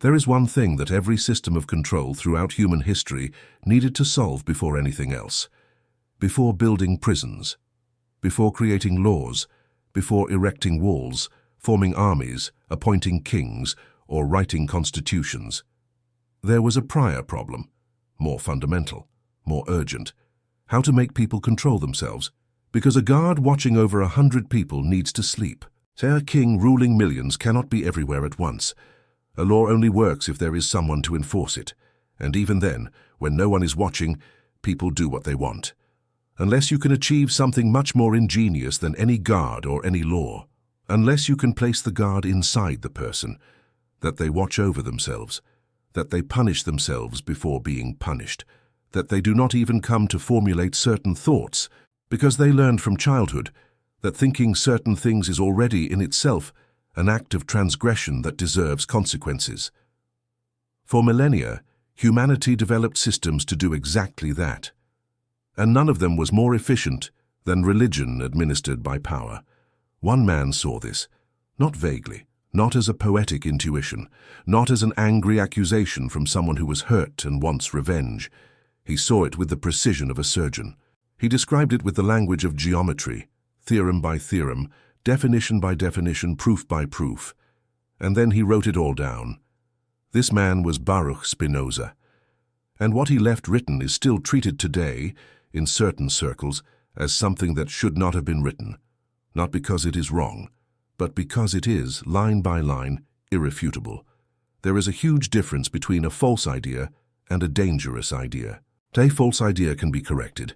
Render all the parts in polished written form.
There is one thing that every system of control throughout human history needed to solve before anything else. Before building prisons, before creating laws, before erecting walls, forming armies, appointing kings, or writing constitutions. There was a prior problem, more fundamental, more urgent. How to make people control themselves, because a guard watching over 100 people needs to sleep. A king ruling millions cannot be everywhere at once. A law only works if there is someone to enforce it, and even then, when no one is watching, people do what they want. Unless you can achieve something much more ingenious than any guard or any law, unless you can place the guard inside the person, that they watch over themselves, that they punish themselves before being punished, that they do not even come to formulate certain thoughts, because they learned from childhood that thinking certain things is already in itself an act of transgression that deserves consequences. For millennia, humanity developed systems to do exactly that, and none of them was more efficient than religion administered by power. One man saw this, not vaguely, not as a poetic intuition, not as an angry accusation from someone who was hurt and wants revenge. He saw it with the precision of a surgeon. He described it with the language of geometry, theorem by theorem, definition by definition, proof by proof. And then he wrote it all down. This man was Baruch Spinoza. And what he left written is still treated today, in certain circles, as something that should not have been written, not because it is wrong, but because it is, line by line, irrefutable. There is a huge difference between a false idea and a dangerous idea. A false idea can be corrected.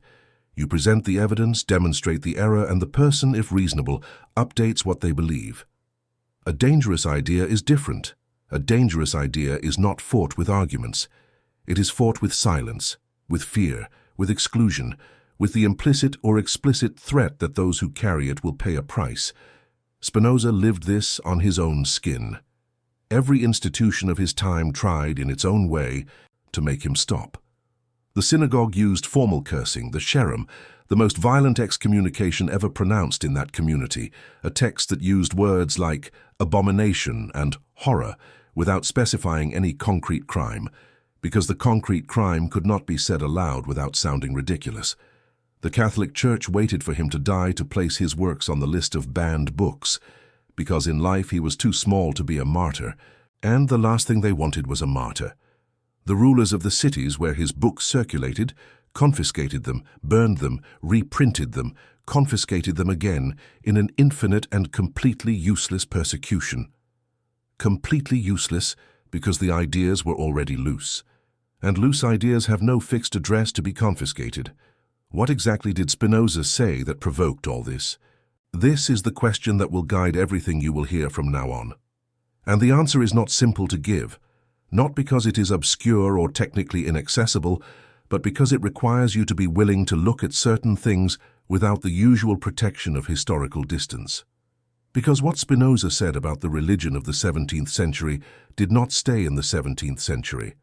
You present the evidence, demonstrate the error, and the person, if reasonable, updates what they believe. A dangerous idea is different. A dangerous idea is not fought with arguments. It is fought with silence, with fear, with exclusion, with the implicit or explicit threat that those who carry it will pay a price. Spinoza lived this on his own skin. Every institution of his time tried, in its own way, to make him stop. The synagogue used formal cursing, the cherem, the most violent excommunication ever pronounced in that community, a text that used words like abomination and horror without specifying any concrete crime, because the concrete crime could not be said aloud without sounding ridiculous. The Catholic Church waited for him to die to place his works on the list of banned books, because in life he was too small to be a martyr, and the last thing they wanted was a martyr. The rulers of the cities where his books circulated confiscated them, burned them, reprinted them, confiscated them again in an infinite and completely useless persecution. Completely useless because the ideas were already loose. And loose ideas have no fixed address to be confiscated. What exactly did Spinoza say that provoked all this? This is the question that will guide everything you will hear from now on. And the answer is not simple to give. Not because it is obscure or technically inaccessible, but because it requires you to be willing to look at certain things without the usual protection of historical distance. Because what Spinoza said about the religion of the 17th century did not stay in the 17th century.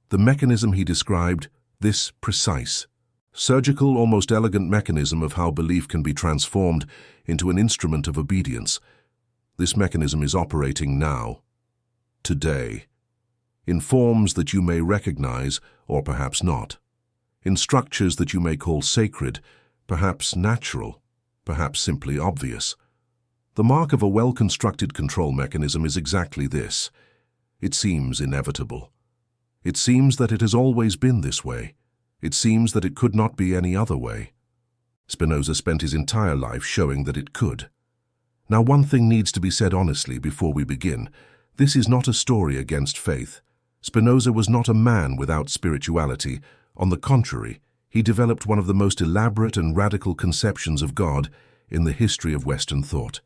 The mechanism he described, this precise, surgical, almost elegant mechanism of how belief can be transformed into an instrument of obedience, this mechanism is operating now, today, in forms that you may recognize or perhaps not, in structures that you may call sacred, perhaps natural, perhaps simply obvious. The mark of a well-constructed control mechanism is exactly this. It seems inevitable. It seems that it has always been this way. It seems that it could not be any other way. Spinoza spent his entire life showing that it could. Now, one thing needs to be said honestly before we begin. This is not a story against faith. Spinoza was not a man without spirituality. On the contrary, he developed one of the most elaborate and radical conceptions of God in the history of Western thought.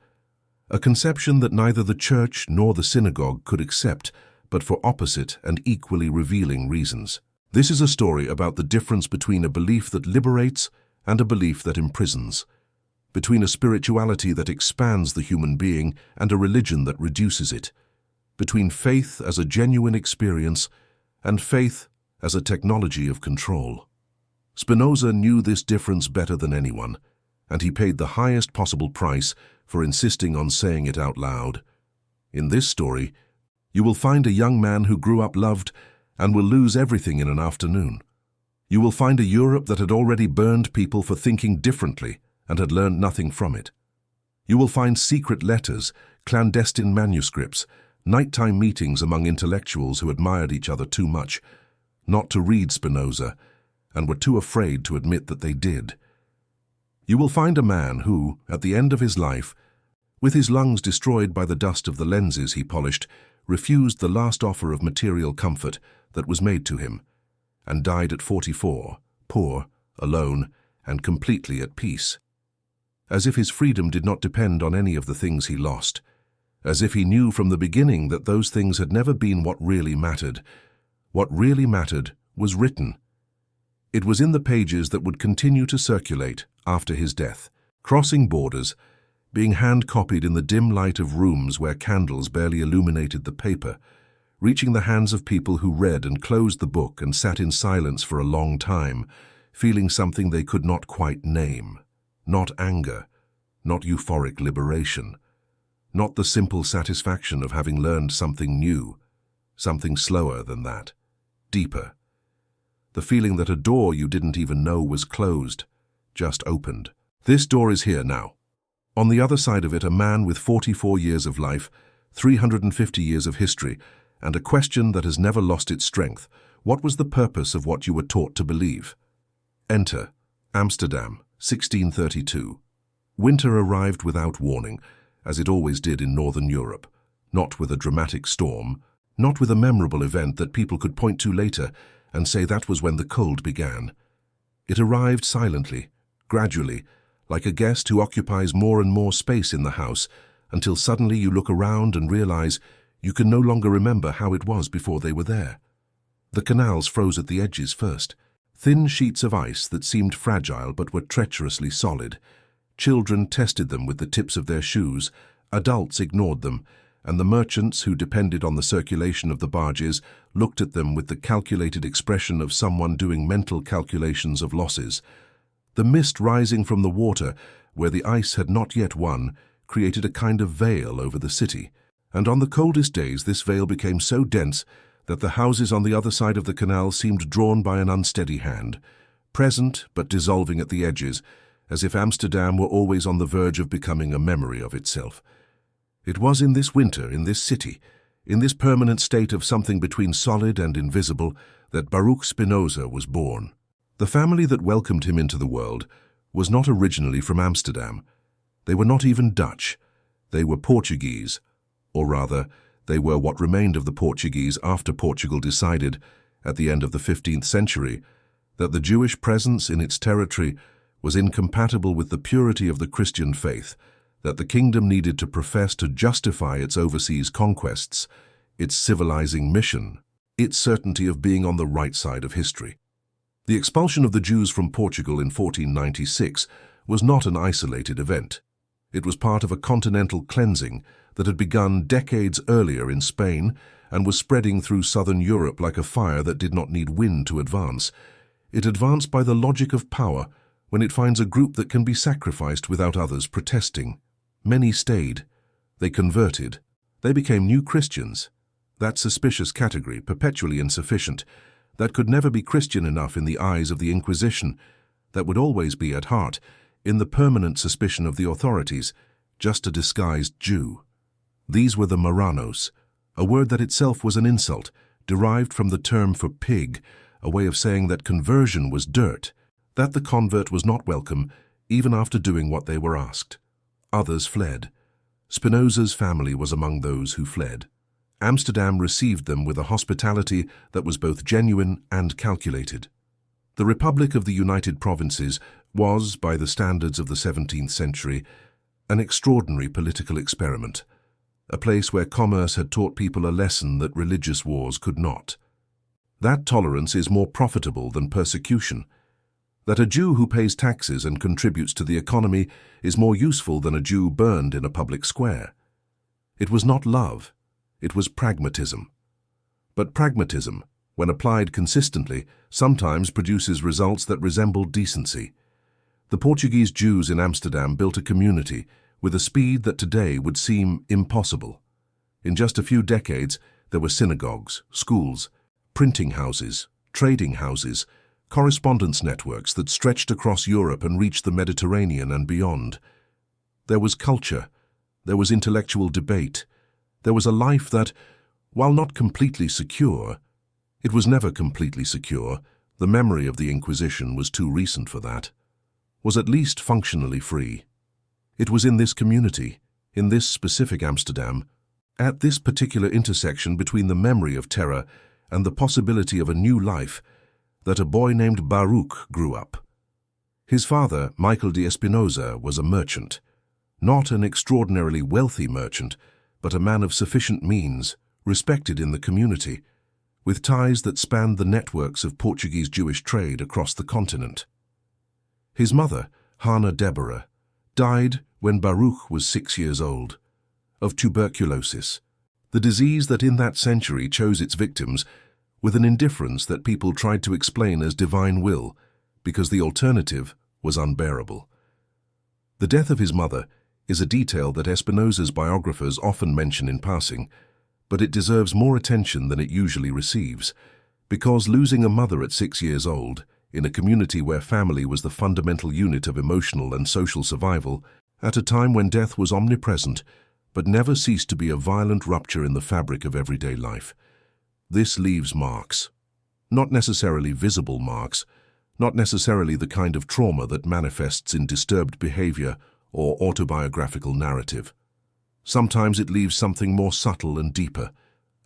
A conception that neither the church nor the synagogue could accept, but for opposite and equally revealing reasons. This is a story about the difference between a belief that liberates and a belief that imprisons, between a spirituality that expands the human being and a religion that reduces it, between faith as a genuine experience and faith as a technology of control. Spinoza knew this difference better than anyone, and he paid the highest possible price for insisting on saying it out loud. In this story, You will find a young man who grew up loved and will lose everything in an afternoon. You will find a Europe that had already burned people for thinking differently and had learned nothing from it. You will find secret letters, clandestine manuscripts, nighttime meetings among intellectuals who admired each other too much not to read Spinoza and were too afraid to admit that they did. You will find a man who, at the end of his life, with his lungs destroyed by the dust of the lenses he polished, refused the last offer of material comfort that was made to him, and died at 44, poor, alone, and completely at peace. As if his freedom did not depend on any of the things he lost, as if he knew from the beginning that those things had never been what really mattered. What really mattered was written. It was in the pages that would continue to circulate after his death, crossing borders, being hand-copied in the dim light of rooms where candles barely illuminated the paper, reaching the hands of people who read and closed the book and sat in silence for a long time, feeling something they could not quite name. Not anger, not euphoric liberation, not the simple satisfaction of having learned something new, something slower than that, deeper. The feeling that a door you didn't even know was closed, just opened. This door is here now. On the other side of it, a man with 44 years of life, 350 years of history, and a question that has never lost its strength. What was the purpose of what you were taught to believe? Enter, Amsterdam, 1632. Winter arrived without warning, as it always did in Northern Europe, not with a dramatic storm, not with a memorable event that people could point to later and say that was when the cold began. It arrived silently, gradually, like a guest who occupies more and more space in the house, until suddenly you look around and realize you can no longer remember how it was before they were there. The canals froze at the edges first, thin sheets of ice that seemed fragile but were treacherously solid. Children tested them with the tips of their shoes, adults ignored them, and the merchants who depended on the circulation of the barges looked at them with the calculated expression of someone doing mental calculations of losses. The mist rising from the water, where the ice had not yet won, created a kind of veil over the city, and on the coldest days this veil became so dense that the houses on the other side of the canal seemed drawn by an unsteady hand, present but dissolving at the edges, as if Amsterdam were always on the verge of becoming a memory of itself. It was in this winter, in this city, in this permanent state of something between solid and invisible, that Baruch Spinoza was born. The family that welcomed him into the world was not originally from Amsterdam. They were not even Dutch. They were Portuguese, or rather, they were what remained of the Portuguese after Portugal decided, at the end of the 15th century, that the Jewish presence in its territory was incompatible with the purity of the Christian faith, that the kingdom needed to profess to justify its overseas conquests, its civilizing mission, its certainty of being on the right side of history. The expulsion of the Jews from Portugal in 1496 was not an isolated event. It was part of a continental cleansing that had begun decades earlier in Spain and was spreading through southern Europe like a fire that did not need wind to advance. It advanced by the logic of power when it finds a group that can be sacrificed without others protesting. Many stayed. They converted. They became new Christians. That suspicious category, perpetually insufficient, that could never be Christian enough in the eyes of the Inquisition, that would always be at heart, in the permanent suspicion of the authorities, just a disguised Jew. These were the Marranos, a word that itself was an insult, derived from the term for pig, a way of saying that conversion was dirt, that the convert was not welcome, even after doing what they were asked. Others fled. Spinoza's family was among those who fled. Amsterdam received them with a hospitality that was both genuine and calculated. The Republic of the United Provinces was, by the standards of the 17th century, an extraordinary political experiment, a place where commerce had taught people a lesson that religious wars could not. That tolerance is more profitable than persecution. That a Jew who pays taxes and contributes to the economy is more useful than a Jew burned in a public square. It was not love, it was pragmatism. But pragmatism, when applied consistently, sometimes produces results that resemble decency. The Portuguese Jews in Amsterdam built a community with a speed that today would seem impossible. In just a few decades, There were synagogues, schools, printing houses, trading houses, correspondence networks that stretched across Europe and reached the Mediterranean and beyond. There was culture, there was intellectual debate, there was a life that, while not completely secure, it was never completely secure, the memory of the Inquisition was too recent for that, was at least functionally free. It was in this community, in this specific Amsterdam, at this particular intersection between the memory of terror and the possibility of a new life, that a boy named Baruch grew up. His father, Michael de Spinoza, was a merchant. Not an extraordinarily wealthy merchant, but a man of sufficient means, respected in the community, with ties that spanned the networks of Portuguese Jewish trade across the continent. His mother, Hannah Deborah, died when Baruch was 6 years old, of tuberculosis, the disease that in that century chose its victims with an indifference that people tried to explain as divine will, because the alternative was unbearable. The death of his mother is a detail that Spinoza's biographers often mention in passing, but it deserves more attention than it usually receives, because losing a mother at 6 years old, in a community where family was the fundamental unit of emotional and social survival, at a time when death was omnipresent, but never ceased to be a violent rupture in the fabric of everyday life. This leaves marks. Not necessarily visible marks, not necessarily the kind of trauma that manifests in disturbed behavior or autobiographical narrative. Sometimes it leaves something more subtle and deeper,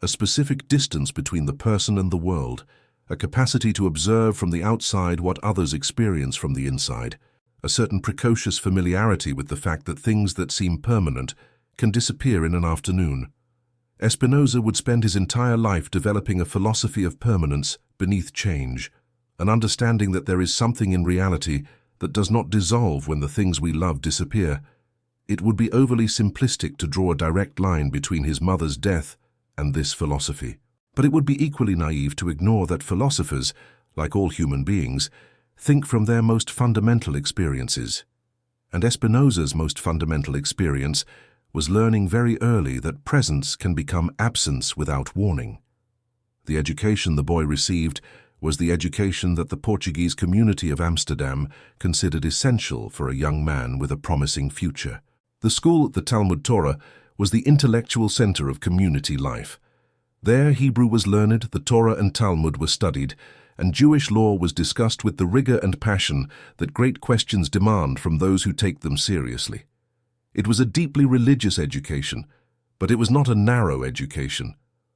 a specific distance between the person and the world, a capacity to observe from the outside what others experience from the inside, a certain precocious familiarity with the fact that things that seem permanent can disappear in an afternoon. Spinoza would spend his entire life developing a philosophy of permanence beneath change, an understanding that there is something in reality that does not dissolve when the things we love disappear. It would be overly simplistic to draw a direct line between his mother's death and this philosophy. But it would be equally naive to ignore that philosophers, like all human beings, think from their most fundamental experiences. And Spinoza's most fundamental experience was learning very early that presence can become absence without warning. The education the boy received was the education that the Portuguese community of Amsterdam considered essential for a young man with a promising future. The school at the Talmud Torah was the intellectual center of community life. There Hebrew was learned, the Torah and Talmud were studied, and Jewish law was discussed with the rigor and passion that great questions demand from those who take them seriously. It was a deeply religious education, but it was not a narrow education.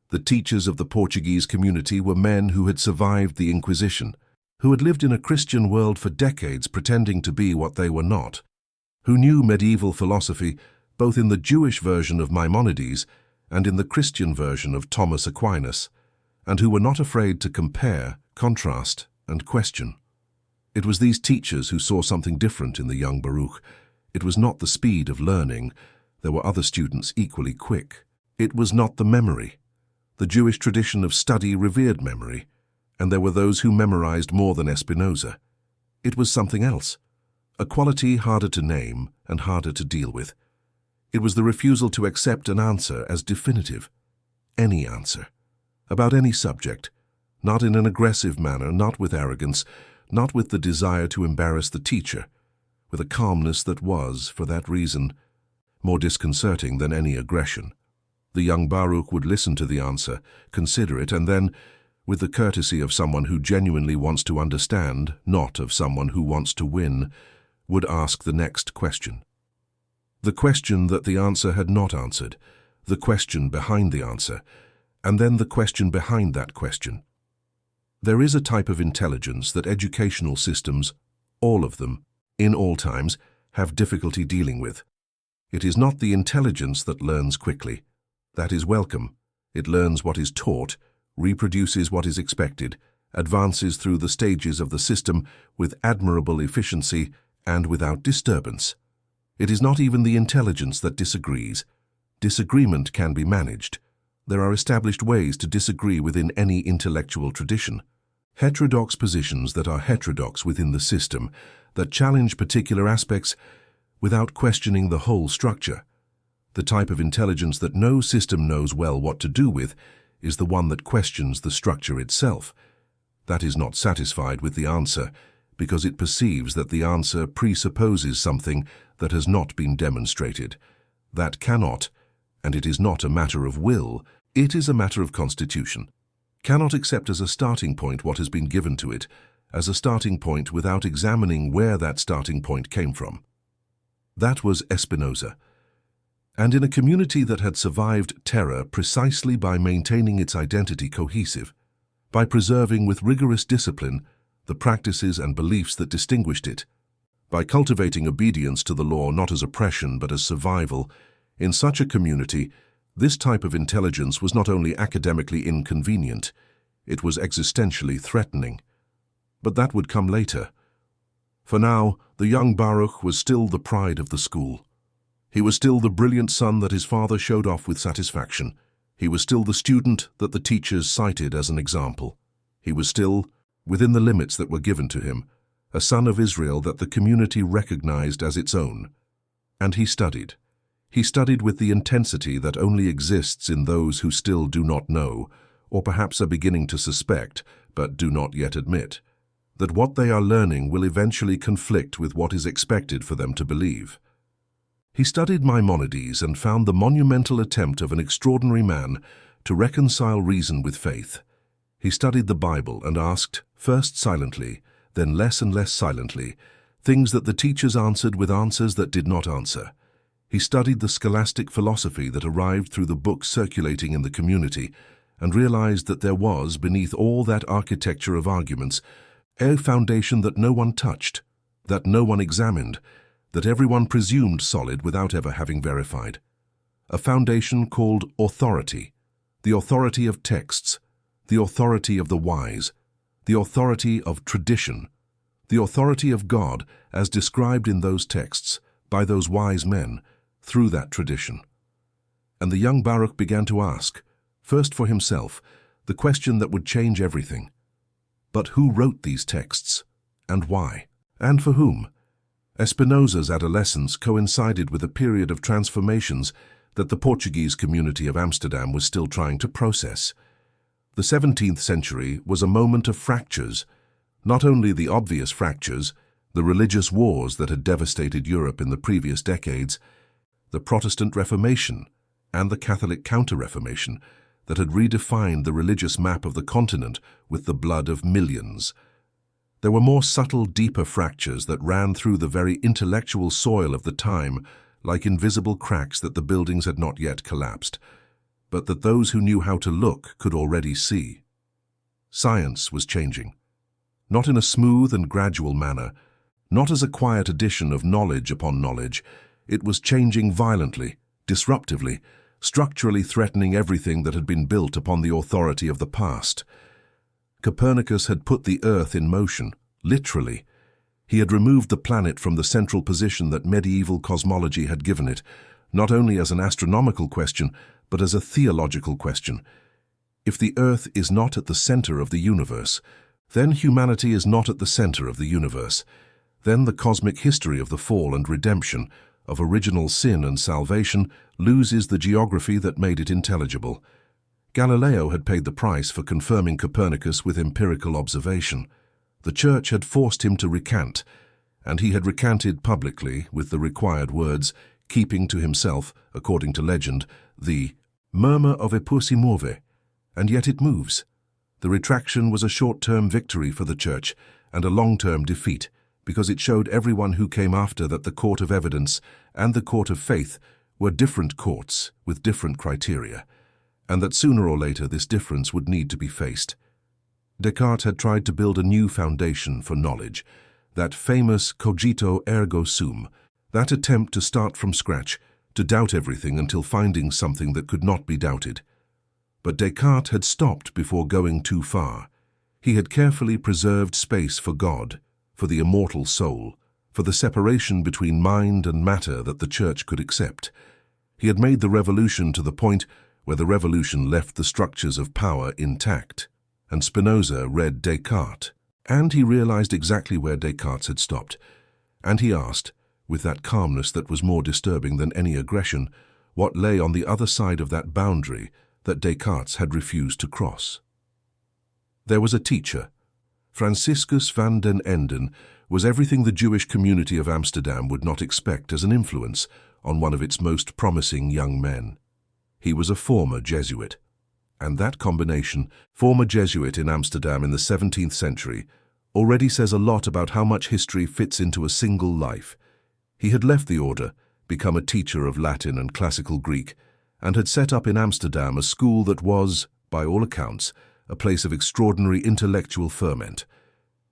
The teachers of the Portuguese community were men who had survived the Inquisition, who had lived in a Christian world for decades pretending to be what they were not, who knew medieval philosophy both in the Jewish version of Maimonides and in the Christian version of Thomas Aquinas, and who were not afraid to compare, contrast, and question. It was these teachers who saw something different in the young Baruch. It was not the speed of learning. There were other students equally quick. It was not the memory. The Jewish tradition of study revered memory, and there were those who memorized more than Spinoza. It was something else, a quality harder to name and harder to deal with. It was the refusal to accept an answer as definitive, any answer, about any subject, not in an aggressive manner, not with arrogance, not with the desire to embarrass the teacher, with a calmness that was, for that reason, more disconcerting than any aggression. The young Baruch would listen to the answer, consider it, and then, with the courtesy of someone who genuinely wants to understand, not of someone who wants to win, would ask the next question. The question that the answer had not answered, the question behind the answer, and then the question behind that question. There is a type of intelligence that educational systems, all of them, in all times, have difficulty dealing with. It is not the intelligence that learns quickly. That is welcome. It learns what is taught, reproduces what is expected, advances through the stages of the system with admirable efficiency and without disturbance. It is not even the intelligence that disagrees. Disagreement can be managed. There are established ways to disagree within any intellectual tradition. Heterodox positions that are heterodox within the system, that challenge particular aspects without questioning the whole structure. The type of intelligence that no system knows well what to do with is the one that questions the structure itself. That is not satisfied with the answer, because it perceives that the answer presupposes something that has not been demonstrated. That cannot, and it is not a matter of will, it is a matter of constitution, cannot accept as a starting point what has been given to it, as a starting point without examining where that starting point came from. That was Spinoza. And in a community that had survived terror precisely by maintaining its identity cohesive, by preserving with rigorous discipline the practices and beliefs that distinguished it, by cultivating obedience to the law not as oppression but as survival, in such a community, this type of intelligence was not only academically inconvenient, it was existentially threatening. But that would come later. For now, the young Baruch was still the pride of the school. He was still the brilliant son that his father showed off with satisfaction. He was still the student that the teachers cited as an example. He was still, within the limits that were given to him, a son of Israel that the community recognized as its own. And he studied. He studied with the intensity that only exists in those who still do not know, or perhaps are beginning to suspect, but do not yet admit, that what they are learning will eventually conflict with what is expected for them to believe. He studied Maimonides and found the monumental attempt of an extraordinary man to reconcile reason with faith. He studied the Bible and asked, first silently, then less and less silently, things that the teachers answered with answers that did not answer. He studied the scholastic philosophy that arrived through the books circulating in the community and realized that there was, beneath all that architecture of arguments, a foundation that no one touched, that no one examined, that everyone presumed solid without ever having verified. A foundation called authority, the authority of texts, the authority of the wise, the authority of tradition, the authority of God as described in those texts by those wise men through that tradition. And the young Baruch began to ask, first for himself, the question that would change everything. But who wrote these texts, and why, and for whom? Spinoza's adolescence coincided with a period of transformations that the Portuguese community of Amsterdam was still trying to process. The 17th century was a moment of fractures, not only the obvious fractures, the religious wars that had devastated Europe in the previous decades, the Protestant Reformation and the Catholic Counter-Reformation that had redefined the religious map of the continent with the blood of millions. There were more subtle, deeper fractures that ran through the very intellectual soil of the time, like invisible cracks that the buildings had not yet collapsed, but that those who knew how to look could already see. Science was changing, not in a smooth and gradual manner, not as a quiet addition of knowledge upon knowledge. It was changing violently, disruptively, structurally threatening everything that had been built upon the authority of the past. Copernicus had put the Earth in motion, literally. He had removed the planet from the central position that medieval cosmology had given it, not only as an astronomical question, but as a theological question. If the Earth is not at the center of the universe, then humanity is not at the center of the universe. Then the cosmic history of the fall and redemption, of original sin and salvation, loses the geography that made it intelligible. Galileo had paid the price for confirming Copernicus with empirical observation. The Church had forced him to recant, and he had recanted publicly with the required words, keeping to himself, according to legend, the murmur of eppur si muove, and yet it moves. The retraction was a short-term victory for the Church and a long-term defeat, because it showed everyone who came after that the court of evidence and the court of faith were different courts with different criteria, and that sooner or later this difference would need to be faced. Descartes had tried to build a new foundation for knowledge, that famous cogito ergo sum, that attempt to start from scratch, to doubt everything until finding something that could not be doubted. But Descartes had stopped before going too far. He had carefully preserved space for God, for the immortal soul, for the separation between mind and matter that the Church could accept. He had made the revolution to the point where the revolution left the structures of power intact. And Spinoza read Descartes, and he realized exactly where Descartes had stopped. And he asked, with that calmness that was more disturbing than any aggression, what lay on the other side of that boundary that Descartes had refused to cross. There was a teacher. Franciscus van den Enden was everything the Jewish community of Amsterdam would not expect as an influence on one of its most promising young men. He was a former Jesuit. And that combination, former Jesuit in Amsterdam in the 17th century, already says a lot about how much history fits into a single life. He had left the order, become a teacher of Latin and classical Greek, and had set up in Amsterdam a school that was, by all accounts, a place of extraordinary intellectual ferment.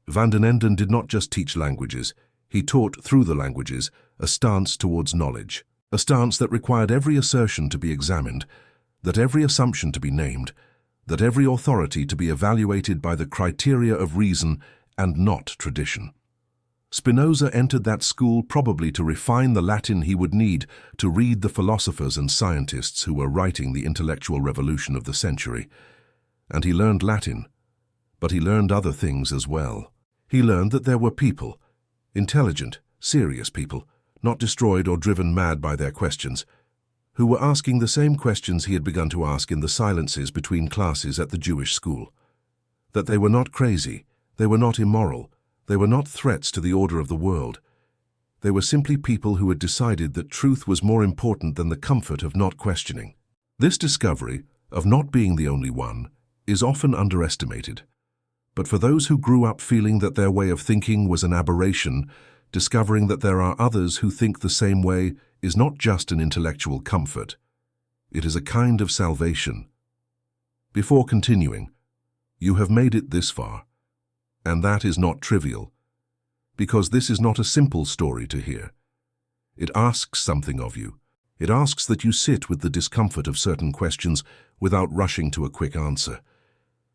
Van den Enden did not just teach languages, he taught through the languages a stance towards knowledge, a stance that required every assertion to be examined, that every assumption to be named, that every authority to be evaluated by the criteria of reason and not tradition. Spinoza entered that school probably to refine the Latin he would need to read the philosophers and scientists who were writing the intellectual revolution of the century. And he learned Latin, but he learned other things as well. He learned that there were people, intelligent, serious people, not destroyed or driven mad by their questions, who were asking the same questions he had begun to ask in the silences between classes at the Jewish school. That they were not crazy, they were not immoral, they were not threats to the order of the world. They were simply people who had decided that truth was more important than the comfort of not questioning. This discovery, of not being the only one, is often underestimated. But for those who grew up feeling that their way of thinking was an aberration, discovering that there are others who think the same way is not just an intellectual comfort. It is a kind of salvation. Before continuing, you have made it this far, and that is not trivial, because this is not a simple story to hear. It asks something of you. It asks that you sit with the discomfort of certain questions without rushing to a quick answer.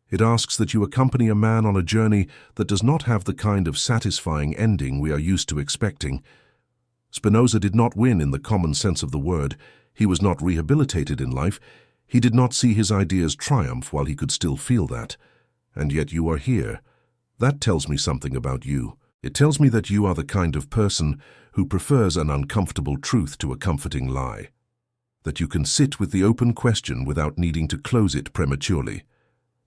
It asks that you accompany a man on a journey that does not have the kind of satisfying ending we are used to expecting. Spinoza did not win in the common sense of the word. He was not rehabilitated in life. He did not see his ideas triumph while he could still feel that. And yet you are here. That tells me something about you. It tells me that you are the kind of person who prefers an uncomfortable truth to a comforting lie. That you can sit with the open question without needing to close it prematurely.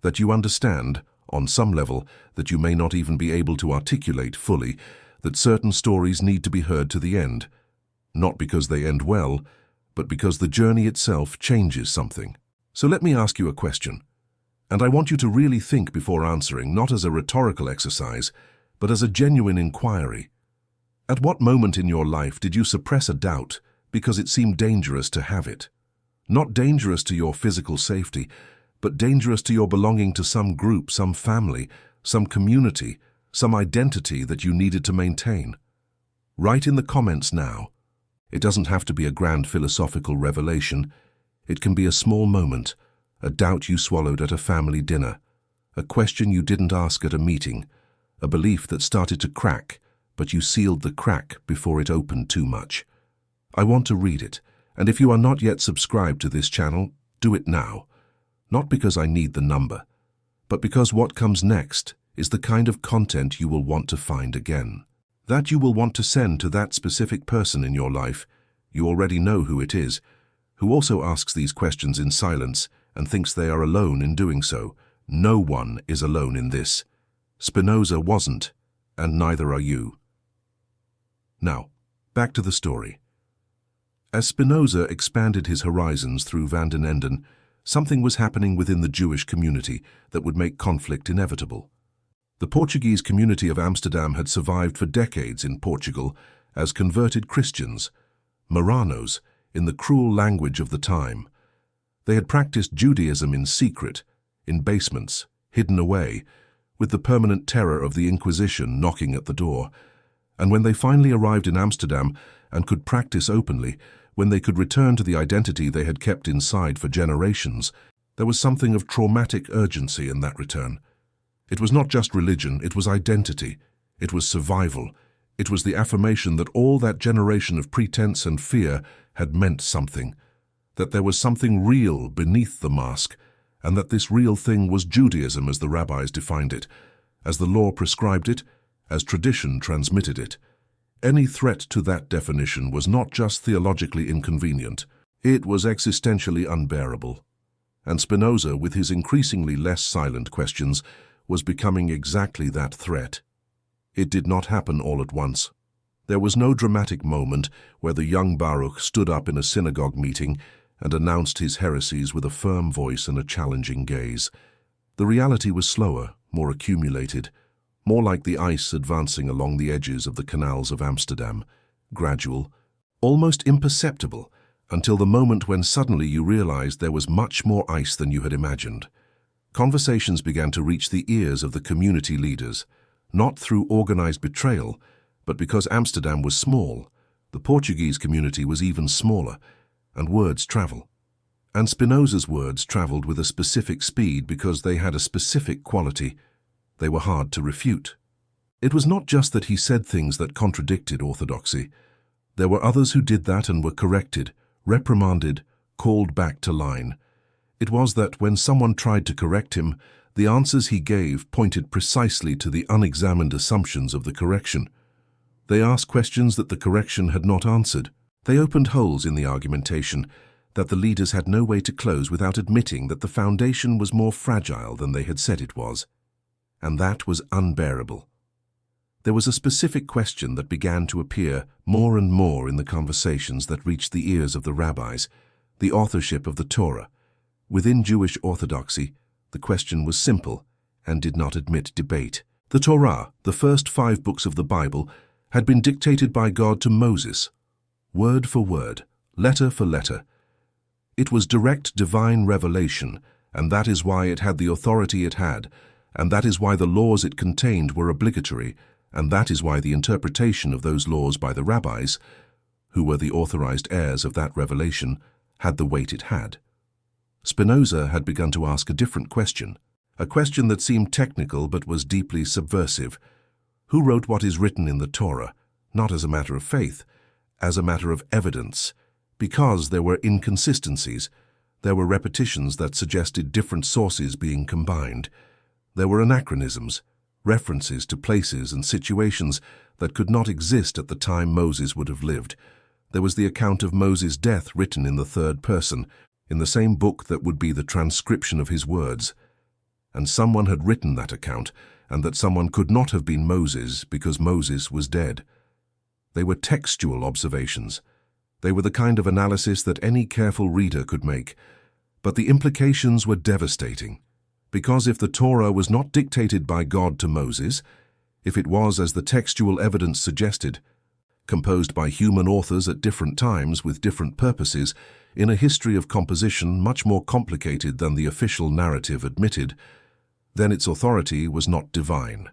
That you understand, on some level, that you may not even be able to articulate fully, that certain stories need to be heard to the end, not because they end well, but because the journey itself changes something. So let me ask you a question, and I want you to really think before answering, not as a rhetorical exercise, but as a genuine inquiry. At what moment in your life did you suppress a doubt because it seemed dangerous to have it? Not dangerous to your physical safety, but dangerous to your belonging to some group, some family, some community, some identity that you needed to maintain. Write in the comments now. It doesn't have to be a grand philosophical revelation. It can be a small moment, a doubt you swallowed at a family dinner, a question you didn't ask at a meeting, a belief that started to crack, but you sealed the crack before it opened too much. I want to read it, and if you are not yet subscribed to this channel, do it now. Not because I need the number, but because what comes next is the kind of content you will want to find again. That you will want to send to that specific person in your life. You already know who it is, who also asks these questions in silence and thinks they are alone in doing so. No one is alone in this. Spinoza wasn't, and neither are you. Now, back to the story. As Spinoza expanded his horizons through Van den Enden, something was happening within the Jewish community that would make conflict inevitable. The Portuguese community of Amsterdam had survived for decades in Portugal as converted Christians, Marranos, in the cruel language of the time. They had practiced Judaism in secret, in basements, hidden away, with the permanent terror of the Inquisition knocking at the door. And when they finally arrived in Amsterdam and could practice openly, when they could return to the identity they had kept inside for generations, there was something of traumatic urgency in that return. It was not just religion, it was identity, it was survival, it was the affirmation that all that generation of pretense and fear had meant something, that there was something real beneath the mask, and that this real thing was Judaism as the rabbis defined it, as the law prescribed it, as tradition transmitted it. Any threat to that definition was not just theologically inconvenient, it was existentially unbearable. And Spinoza, with his increasingly less silent questions, was becoming exactly that threat. It did not happen all at once. There was no dramatic moment where the young Baruch stood up in a synagogue meeting and announced his heresies with a firm voice and a challenging gaze. The reality was slower, more accumulated, more like the ice advancing along the edges of the canals of Amsterdam, gradual, almost imperceptible, until the moment when suddenly you realized there was much more ice than you had imagined. Conversations began to reach the ears of the community leaders, not through organized betrayal, but because Amsterdam was small, the Portuguese community was even smaller, and words travel. And Spinoza's words traveled with a specific speed because they had a specific quality. They were hard to refute. It was not just that he said things that contradicted orthodoxy. There were others who did that and were corrected, reprimanded, called back to line. It was that when someone tried to correct him, the answers he gave pointed precisely to the unexamined assumptions of the correction. They asked questions that the correction had not answered. They opened holes in the argumentation that the leaders had no way to close without admitting that the foundation was more fragile than they had said it was. And that was unbearable. There was a specific question that began to appear more and more in the conversations that reached the ears of the rabbis, the authorship of the Torah. Within Jewish orthodoxy, the question was simple and did not admit debate. The Torah, the first 5 books of the Bible, had been dictated by God to Moses, word for word, letter for letter. It was direct divine revelation, and that is why it had the authority it had, and that is why the laws it contained were obligatory, and that is why the interpretation of those laws by the rabbis, who were the authorized heirs of that revelation, had the weight it had. Spinoza had begun to ask a different question, a question that seemed technical but was deeply subversive. Who wrote what is written in the Torah, not as a matter of faith, as a matter of evidence, because there were inconsistencies, there were repetitions that suggested different sources being combined, there were anachronisms, references to places and situations that could not exist at the time Moses would have lived. There was the account of Moses' death written in the third person, in the same book that would be the transcription of his words. And someone had written that account, and that someone could not have been Moses because Moses was dead. They were textual observations. They were the kind of analysis that any careful reader could make. But the implications were devastating. Because if the Torah was not dictated by God to Moses, if it was, as the textual evidence suggested, composed by human authors at different times with different purposes, in a history of composition much more complicated than the official narrative admitted, then its authority was not divine.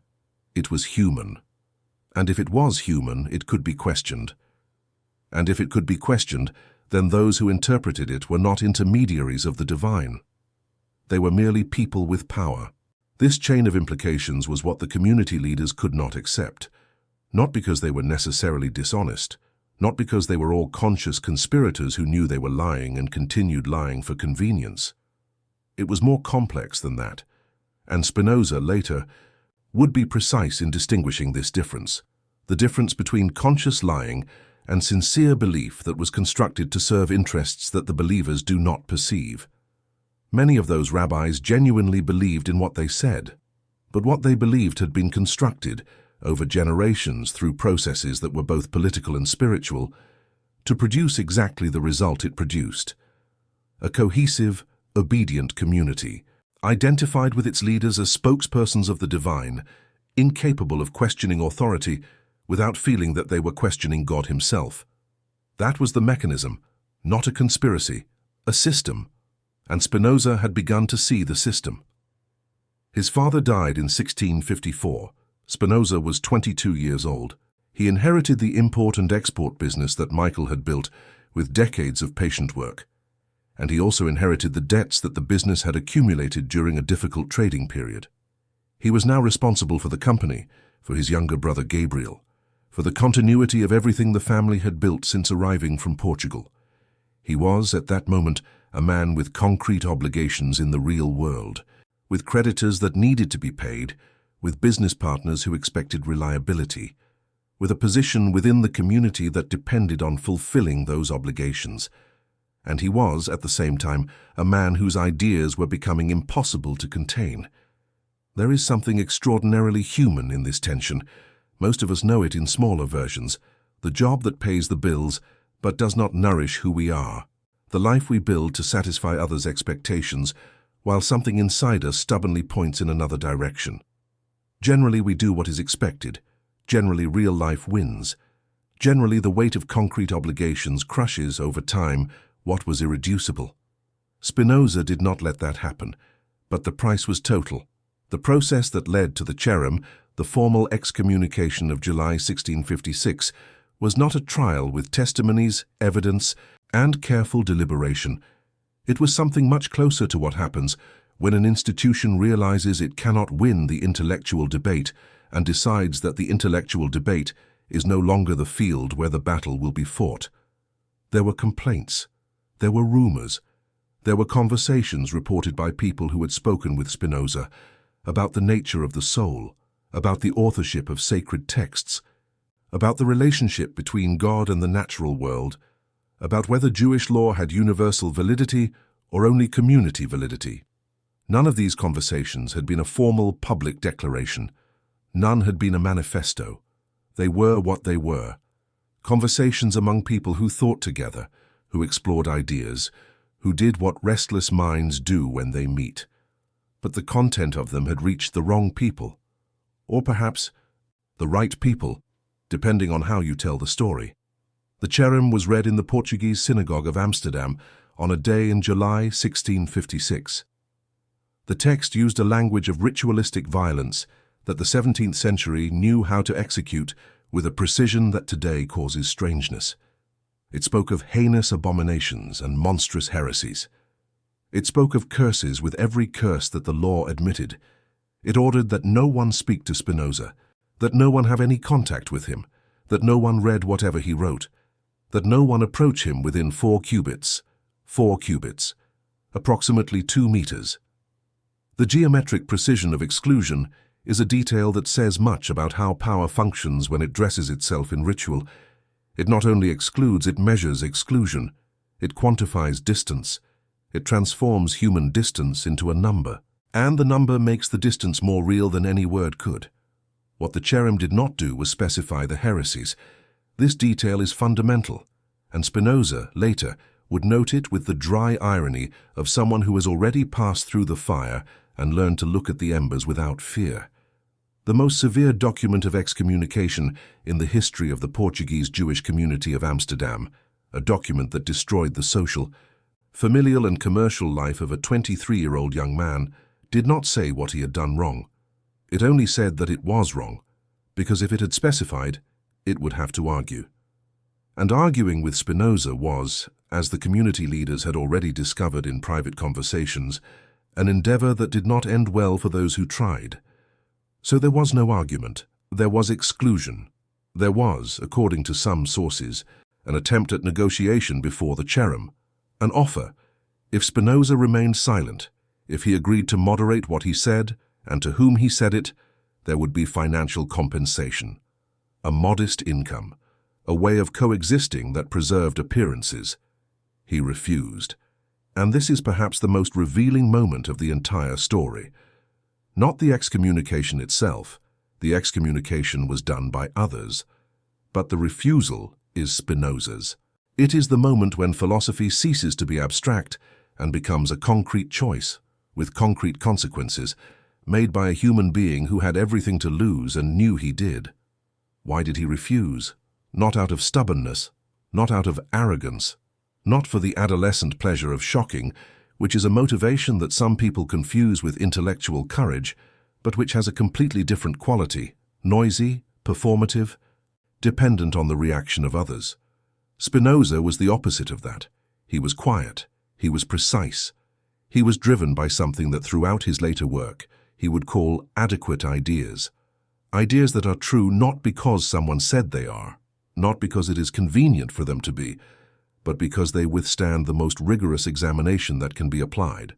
It was human. And if it was human, it could be questioned. And if it could be questioned, then those who interpreted it were not intermediaries of the divine. They were merely people with power. This chain of implications was what the community leaders could not accept, not because they were necessarily dishonest, not because they were all conscious conspirators who knew they were lying and continued lying for convenience. It was more complex than that, and Spinoza later would be precise in distinguishing this difference, the difference between conscious lying and sincere belief that was constructed to serve interests that the believers do not perceive. Many of those rabbis genuinely believed in what they said, but what they believed had been constructed over generations through processes that were both political and spiritual to produce exactly the result it produced: a cohesive, obedient community, identified with its leaders as spokespersons of the divine, incapable of questioning authority without feeling that they were questioning God himself. That was the mechanism, not a conspiracy, a system, and Spinoza had begun to see the system. His father died in 1654. Spinoza was 22 years old. He inherited the import and export business that Michael had built with decades of patient work. And he also inherited the debts that the business had accumulated during a difficult trading period. He was now responsible for the company, for his younger brother Gabriel, for the continuity of everything the family had built since arriving from Portugal. He was, at that moment, a man with concrete obligations in the real world, with creditors that needed to be paid, with business partners who expected reliability, with a position within the community that depended on fulfilling those obligations. and he was, at the same time, a man whose ideas were becoming impossible to contain. There is something extraordinarily human in this tension. Most of us know it in smaller versions. The job that pays the bills, but does not nourish who we are. The life we build to satisfy others' expectations, while something inside us stubbornly points in another direction. Generally, we do what is expected. Generally, real life wins. Generally, the weight of concrete obligations crushes, over time, what was irreducible. Spinoza did not let that happen, but the price was total. The process that led to the cherem, the formal excommunication of July 1656, was not a trial with testimonies, evidence, and careful deliberation. It was something much closer to what happens when an institution realizes it cannot win the intellectual debate and decides that the intellectual debate is no longer the field where the battle will be fought. There were complaints. There were rumors. There were conversations reported by people who had spoken with Spinoza about the nature of the soul, about the authorship of sacred texts, about the relationship between God and the natural world, about whether Jewish law had universal validity or only community validity. None of these conversations had been a formal public declaration. None had been a manifesto. They were what they were. Conversations among people who thought together, who explored ideas, who did what restless minds do when they meet. But the content of them had reached the wrong people, or perhaps the right people, depending on how you tell the story. The cherem was read in the Portuguese synagogue of Amsterdam on a day in July 1656. The text used a language of ritualistic violence that the 17th century knew how to execute with a precision that today causes strangeness. It spoke of heinous abominations and monstrous heresies. It spoke of curses with every curse that the law admitted. It ordered that no one speak to Spinoza, that no one have any contact with him, that no one read whatever he wrote, that no one approach him within 4 cubits, approximately 2 meters. The geometric precision of exclusion is a detail that says much about how power functions when it dresses itself in ritual. It not only excludes, it measures exclusion. It quantifies distance. It transforms human distance into a number. And the number makes the distance more real than any word could. What the cherem did not do was specify the heresies. This detail is fundamental, and Spinoza, later, would note it with the dry irony of someone who has already passed through the fire and learned to look at the embers without fear. The most severe document of excommunication in the history of the Portuguese Jewish community of Amsterdam, a document that destroyed the social, familial and commercial life of a 23-year-old young man, did not say what he had done wrong. It only said that it was wrong, because if it had specified, it would have to argue. And arguing with Spinoza was, as the community leaders had already discovered in private conversations, an endeavor that did not end well for those who tried. So there was no argument. There was exclusion. There was, according to some sources, an attempt at negotiation before the cherem, an offer. If Spinoza remained silent, if he agreed to moderate what he said and to whom he said it, there would be financial compensation, a modest income, a way of coexisting that preserved appearances. He refused. And this is perhaps the most revealing moment of the entire story. Not the excommunication itself. The excommunication was done by others. But the refusal is Spinoza's. It is the moment when philosophy ceases to be abstract and becomes a concrete choice, with concrete consequences, made by a human being who had everything to lose and knew he did. Why did he refuse? Not out of stubbornness, not out of arrogance, not for the adolescent pleasure of shocking, which is a motivation that some people confuse with intellectual courage, but which has a completely different quality, noisy, performative, dependent on the reaction of others. Spinoza was the opposite of that. He was quiet. He was precise. He was driven by something that throughout his later work he would call adequate ideas. Ideas that are true not because someone said they are, not because it is convenient for them to be, but because they withstand the most rigorous examination that can be applied.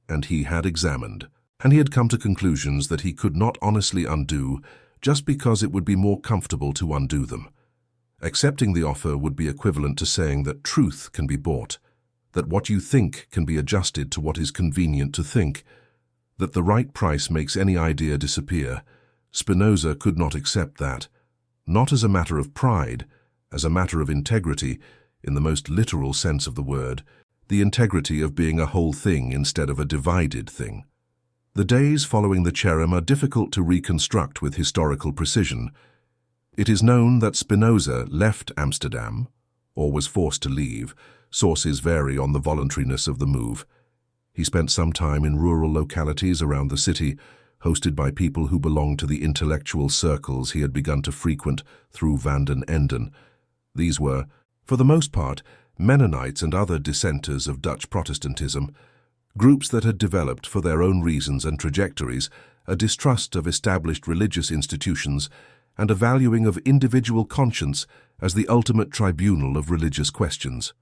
And he had examined, and he had come to conclusions that he could not honestly undo just because it would be more comfortable to undo them. Accepting the offer would be equivalent to saying that truth can be bought, that what you think can be adjusted to what is convenient to think, that the right price makes any idea disappear. Spinoza could not accept that, not as a matter of pride, as a matter of integrity, in the most literal sense of the word, the integrity of being a whole thing instead of a divided thing. The days following the cherem are difficult to reconstruct with historical precision. It is known that Spinoza left Amsterdam, or was forced to leave. Sources vary on the voluntariness of the move. He spent some time in rural localities around the city, hosted by people who belonged to the intellectual circles he had begun to frequent through Van den Enden. These were, for the most part, Mennonites and other dissenters of Dutch Protestantism, groups that had developed, for their own reasons and trajectories, a distrust of established religious institutions and a valuing of individual conscience as the ultimate tribunal of religious questions.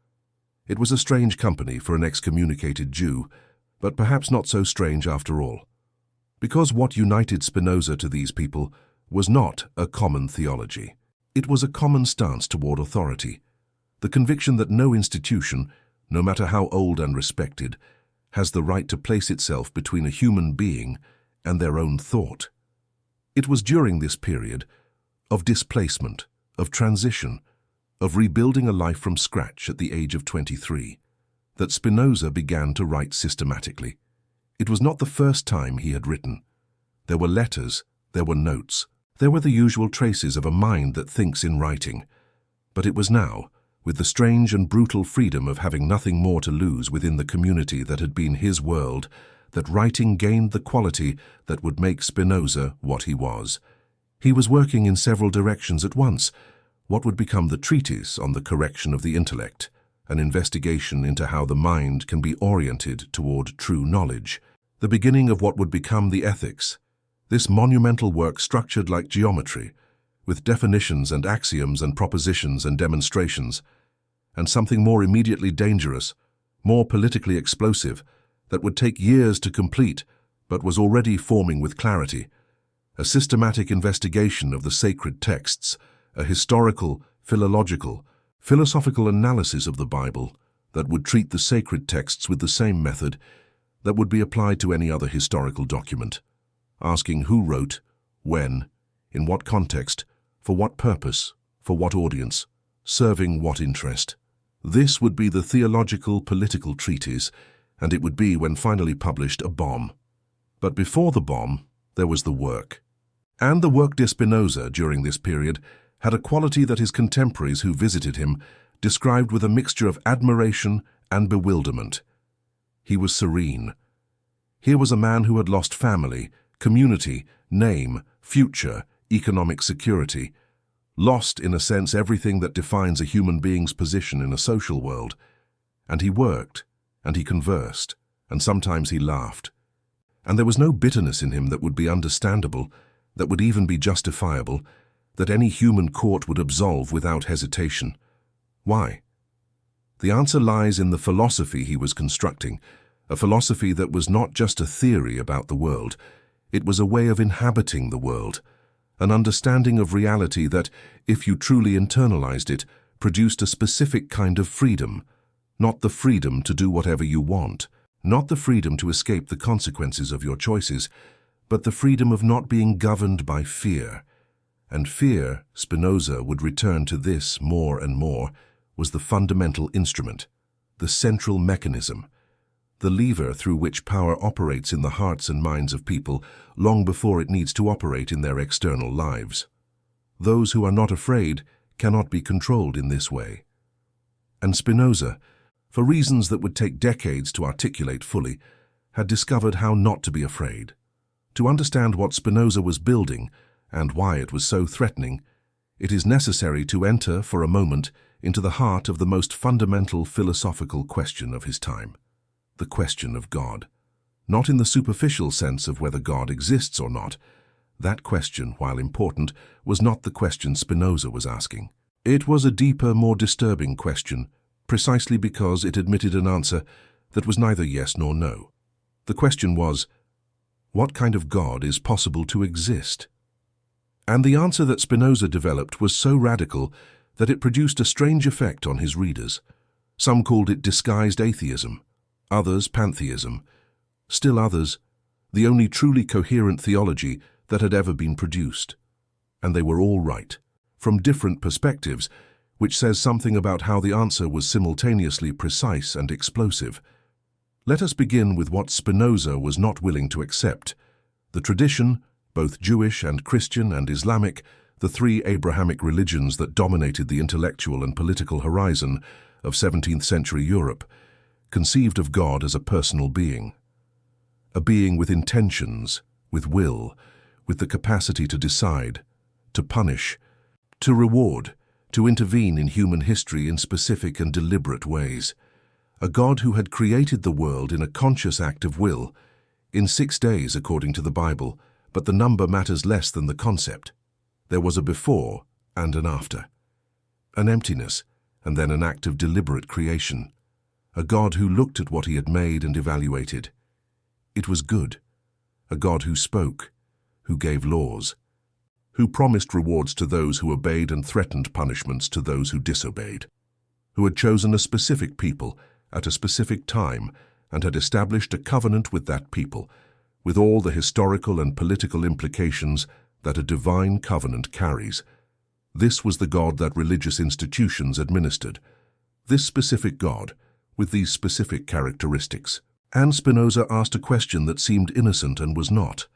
It was a strange company for an excommunicated Jew, but perhaps not so strange after all. Because what united Spinoza to these people was not a common theology. It was a common stance toward authority, the conviction that no institution, no matter how old and respected, has the right to place itself between a human being and their own thought. It was during this period of displacement, of transition, of rebuilding a life from scratch at the age of 23, that Spinoza began to write systematically. It was not the first time he had written. There were letters, there were notes, there were the usual traces of a mind that thinks in writing. But it was now, with the strange and brutal freedom of having nothing more to lose within the community that had been his world, that writing gained the quality that would make Spinoza what he was. He was working in several directions at once. What would become the treatise on the correction of the intellect, an investigation into how the mind can be oriented toward true knowledge, the beginning of what would become the ethics. This monumental work structured like geometry, with definitions and axioms and propositions and demonstrations, and something more immediately dangerous, more politically explosive, that would take years to complete, but was already forming with clarity. A systematic investigation of the sacred texts, a historical, philological, philosophical analysis of the Bible that would treat the sacred texts with the same method that would be applied to any other historical document, asking who wrote, when, in what context, for what purpose, for what audience, serving what interest. This would be the theological political treatise, and it would be, when finally published, a bomb. But before the bomb, there was the work. And the work de Spinoza during this period had a quality that his contemporaries who visited him described with a mixture of admiration and bewilderment. He was serene. Here was a man who had lost family, community, name, future, economic security, lost, in a sense, everything that defines a human being's position in a social world. And he worked, and he conversed, and sometimes he laughed. And there was no bitterness in him that would be understandable, that would even be justifiable, that any human court would absolve without hesitation. Why? The answer lies in the philosophy he was constructing, a philosophy that was not just a theory about the world. It was a way of inhabiting the world, an understanding of reality that, if you truly internalized it, produced a specific kind of freedom, not the freedom to do whatever you want, not the freedom to escape the consequences of your choices, but the freedom of not being governed by fear. And fear, Spinoza would return to this more and more, was the fundamental instrument, the central mechanism, the lever through which power operates in the hearts and minds of people long before it needs to operate in their external lives. Those who are not afraid cannot be controlled in this way. And Spinoza, for reasons that would take decades to articulate fully, had discovered how not to be afraid. To understand what Spinoza was building and why it was so threatening, it is necessary to enter for a moment into the heart of the most fundamental philosophical question of his time, the question of God. Not in the superficial sense of whether God exists or not. That question, while important, was not the question Spinoza was asking. It was a deeper, more disturbing question, precisely because it admitted an answer that was neither yes nor no. The question was, what kind of God is possible to exist? And the answer that Spinoza developed was so radical that it produced a strange effect on his readers. Some called it disguised atheism, others pantheism, still others the only truly coherent theology that had ever been produced. And they were all right, from different perspectives, which says something about how the answer was simultaneously precise and explosive. Let us begin with what Spinoza was not willing to accept. The tradition, both Jewish and Christian and Islamic, the three Abrahamic religions that dominated the intellectual and political horizon of 17th century Europe, conceived of God as a personal being. A being with intentions, with will, with the capacity to decide, to punish, to reward, to intervene in human history in specific and deliberate ways. A God who had created the world in a conscious act of will, in 6 days according to the Bible, but the number matters less than the concept. There was a before and an after. An emptiness, and then an act of deliberate creation. A God who looked at what he had made and evaluated. It was good. A God who spoke, who gave laws, who promised rewards to those who obeyed and threatened punishments to those who disobeyed, who had chosen a specific people at a specific time and had established a covenant with that people, with all the historical and political implications that a divine covenant carries. This was the God that religious institutions administered. This specific God, with these specific characteristics. And Spinoza asked a question that seemed innocent and was not.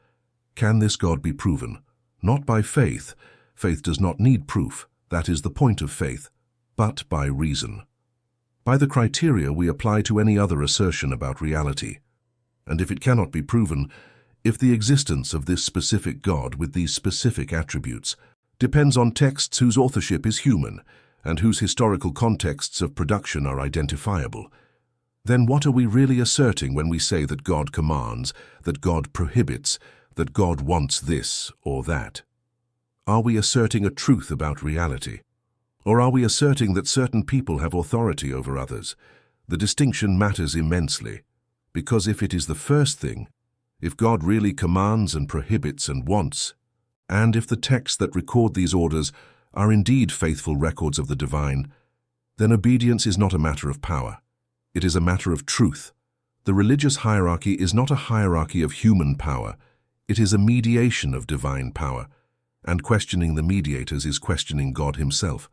Can this God be proven? Not by faith. Faith does not need proof. That is the point of faith. But by reason. By the criteria we apply to any other assertion about reality. And if it cannot be proven, if the existence of this specific God with these specific attributes depends on texts whose authorship is human and whose historical contexts of production are identifiable, then what are we really asserting when we say that God commands, that God prohibits, that God wants this or that? Are we asserting a truth about reality? Or are we asserting that certain people have authority over others? The distinction matters immensely, because if it is the first thing, if God really commands and prohibits and wants, and if the texts that record these orders are indeed faithful records of the divine, then obedience is not a matter of power. It is a matter of truth. The religious hierarchy is not a hierarchy of human power. It is a mediation of divine power, and questioning the mediators is questioning God himself.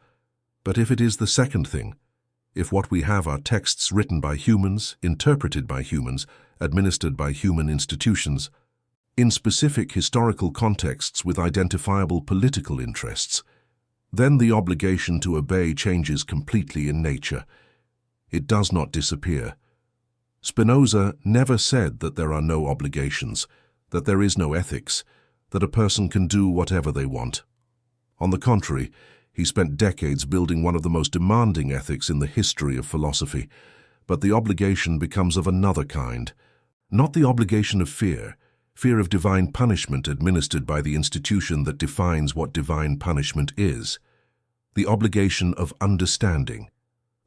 But if it is the second thing, if what we have are texts written by humans, interpreted by humans, administered by human institutions, in specific historical contexts with identifiable political interests, then the obligation to obey changes completely in nature. It does not disappear. Spinoza never said that there are no obligations, that there is no ethics, that a person can do whatever they want. On the contrary, he spent decades building one of the most demanding ethics in the history of philosophy, but the obligation becomes of another kind. Not the obligation of fear of divine punishment administered by the institution that defines what divine punishment is. The obligation of understanding.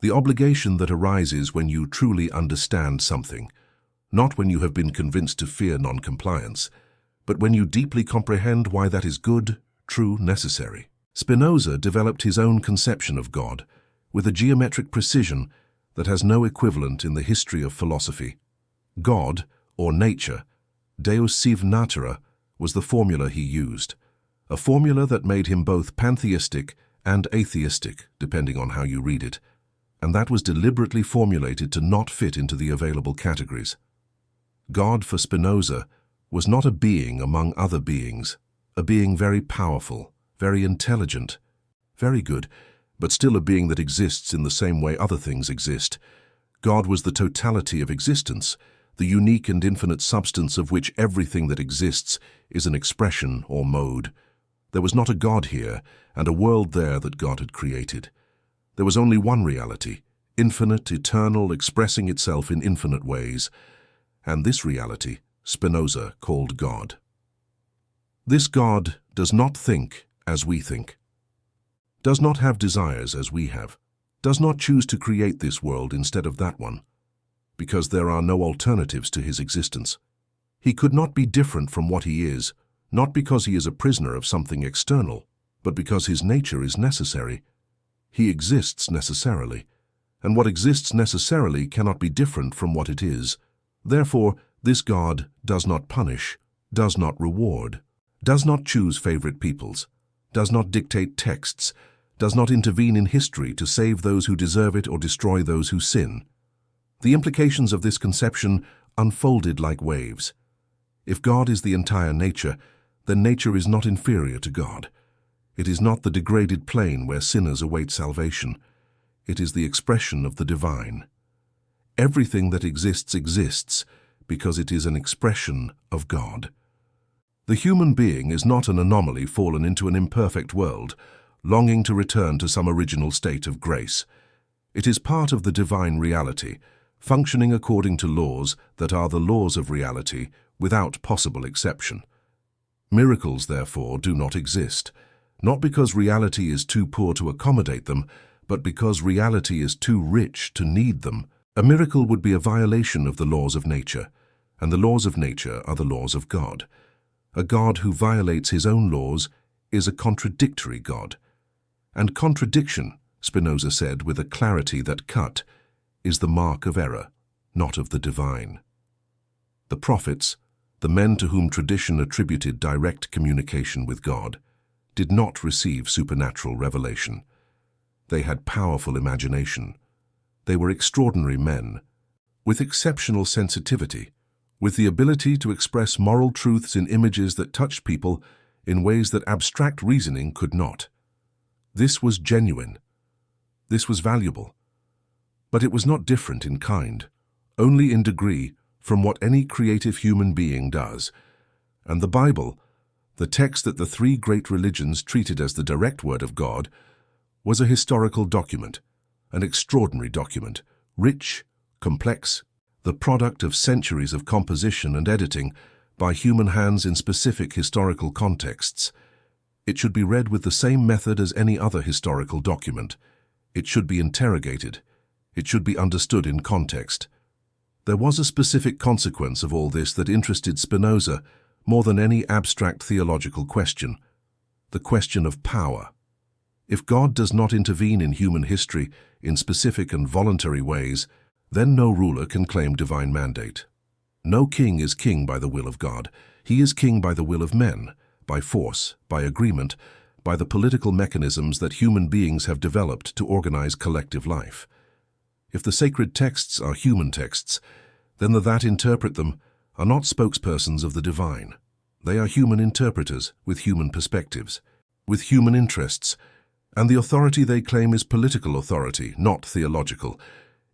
The obligation that arises when you truly understand something, not when you have been convinced to fear non-compliance, but when you deeply comprehend why that is good, true, necessary. Spinoza developed his own conception of God with a geometric precision that has no equivalent in the history of philosophy. God, or nature, Deus sive natura, was the formula he used, a formula that made him both pantheistic and atheistic, depending on how you read it, and that was deliberately formulated to not fit into the available categories. God, for Spinoza, was not a being among other beings, a being very powerful, very intelligent, very good, but still a being that exists in the same way other things exist. God was the totality of existence, the unique and infinite substance of which everything that exists is an expression or mode. There was not a God here and a world there that God had created. There was only one reality, infinite, eternal, expressing itself in infinite ways, and this reality Spinoza called God. This God does not think as we think, does not have desires as we have, does not choose to create this world instead of that one, because there are no alternatives to his existence. He could not be different from what he is, not because he is a prisoner of something external, but because his nature is necessary. He exists necessarily, and what exists necessarily cannot be different from what it is. Therefore, this God does not punish, does not reward, does not choose favorite peoples, does not dictate texts, does not intervene in history to save those who deserve it or destroy those who sin. The implications of this conception unfolded like waves. If God is the entire nature, then nature is not inferior to God. It is not the degraded plane where sinners await salvation. It is the expression of the divine. Everything that exists because it is an expression of God. The human being is not an anomaly fallen into an imperfect world, longing to return to some original state of grace. It is part of the divine reality, functioning according to laws that are the laws of reality, without possible exception. Miracles, therefore, do not exist, not because reality is too poor to accommodate them, but because reality is too rich to need them. A miracle would be a violation of the laws of nature, and the laws of nature are the laws of God. A God who violates his own laws is a contradictory God. And contradiction, Spinoza said with a clarity that cut, is the mark of error, not of the divine. The prophets, the men to whom tradition attributed direct communication with God, did not receive supernatural revelation. They had powerful imagination. They were extraordinary men, with exceptional sensitivity, with the ability to express moral truths in images that touched people in ways that abstract reasoning could not. This was genuine. This was valuable. But it was not different in kind, only in degree from what any creative human being does. And the Bible, the text that the three great religions treated as the direct word of God, was a historical document, an extraordinary document, rich, complex, the product of centuries of composition and editing by human hands in specific historical contexts. It should be read with the same method as any other historical document. It should be interrogated. It should be understood in context. There was a specific consequence of all this that interested Spinoza more than any abstract theological question, the question of power. If God does not intervene in human history in specific and voluntary ways, then no ruler can claim divine mandate. No king is king by the will of God. He is king by the will of men, by force, by agreement, by the political mechanisms that human beings have developed to organize collective life. If the sacred texts are human texts, then the that interpret them are not spokespersons of the divine. They are human interpreters with human perspectives, with human interests, and the authority they claim is political authority, not theological.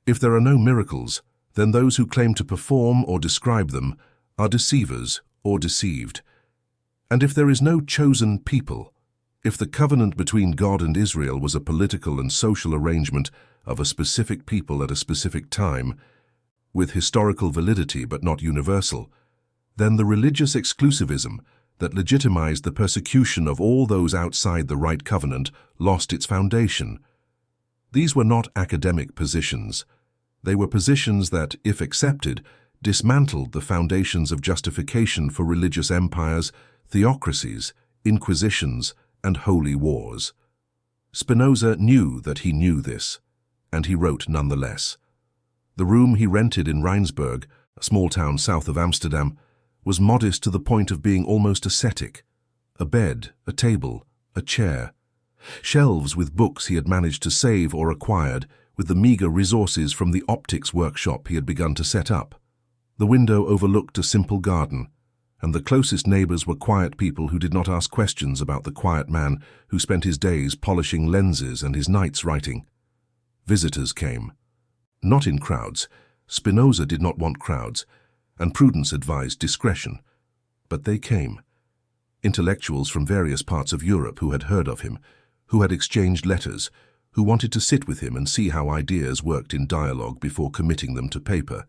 If there are no miracles, then those who claim to perform or describe them are deceivers or deceived. And if there is no chosen people, if the covenant between God and Israel was a political and social arrangement of a specific people at a specific time, with historical validity but not universal, then the religious exclusivism that legitimized the persecution of all those outside the right covenant lost its foundation. These were not academic positions. They were positions that, if accepted, dismantled the foundations of justification for religious empires, theocracies, inquisitions, and holy wars. Spinoza knew that he knew this, and he wrote nonetheless. The room he rented in Rijnsburg, a small town south of Amsterdam, was modest to the point of being almost ascetic. A bed, a table, a chair, shelves with books he had managed to save or acquired with the meager resources from the optics workshop he had begun to set up. The window overlooked a simple garden, and the closest neighbors were quiet people who did not ask questions about the quiet man who spent his days polishing lenses and his nights writing. Visitors came. Not in crowds. Spinoza did not want crowds, and prudence advised discretion. But they came. Intellectuals from various parts of Europe who had heard of him, who had exchanged letters, who wanted to sit with him and see how ideas worked in dialogue before committing them to paper.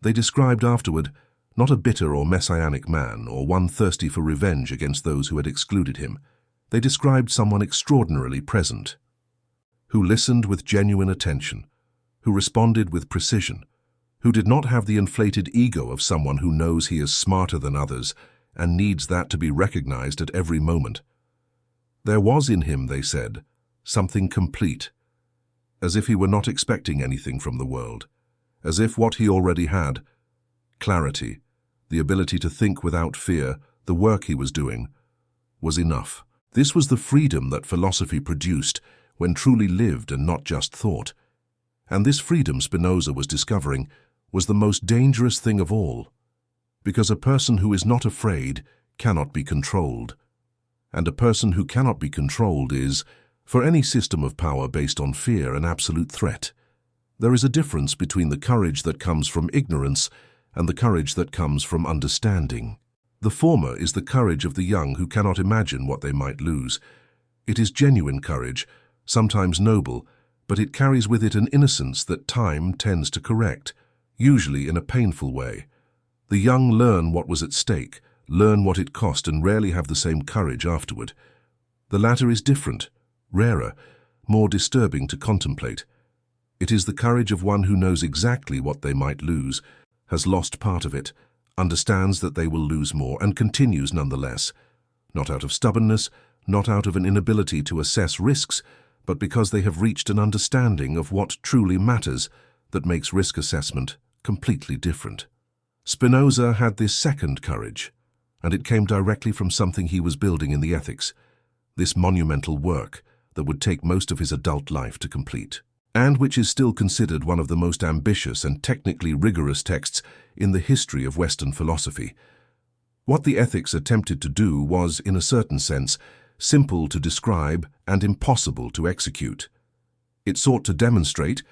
They described afterward not a bitter or messianic man or one thirsty for revenge against those who had excluded him. They described someone extraordinarily present, who listened with genuine attention, who responded with precision, who did not have the inflated ego of someone who knows he is smarter than others and needs that to be recognized at every moment. There was in him, they said, something complete, as if he were not expecting anything from the world, as if what he already had, clarity, the ability to think without fear, the work he was doing, was enough. This was the freedom that philosophy produced when truly lived and not just thought. And this freedom, Spinoza was discovering, was the most dangerous thing of all, because a person who is not afraid cannot be controlled. And a person who cannot be controlled is, for any system of power based on fear, an absolute threat. There is a difference between the courage that comes from ignorance and the courage that comes from understanding. The former is the courage of the young who cannot imagine what they might lose. It is genuine courage, sometimes noble, but it carries with it an innocence that time tends to correct, usually in a painful way. The young learn what was at stake, learn what it cost, and rarely have the same courage afterward. The latter is different, rarer, more disturbing to contemplate. It is the courage of one who knows exactly what they might lose, has lost part of it, understands that they will lose more, and continues nonetheless, not out of stubbornness, not out of an inability to assess risks, but because they have reached an understanding of what truly matters that makes risk assessment completely different. Spinoza had this second courage, and it came directly from something he was building in the ethics, this monumental work that would take most of his adult life to complete, and which is still considered one of the most ambitious and technically rigorous texts in the history of Western philosophy. What the ethics attempted to do was, in a certain sense, simple to describe and impossible to execute. It sought to demonstrate,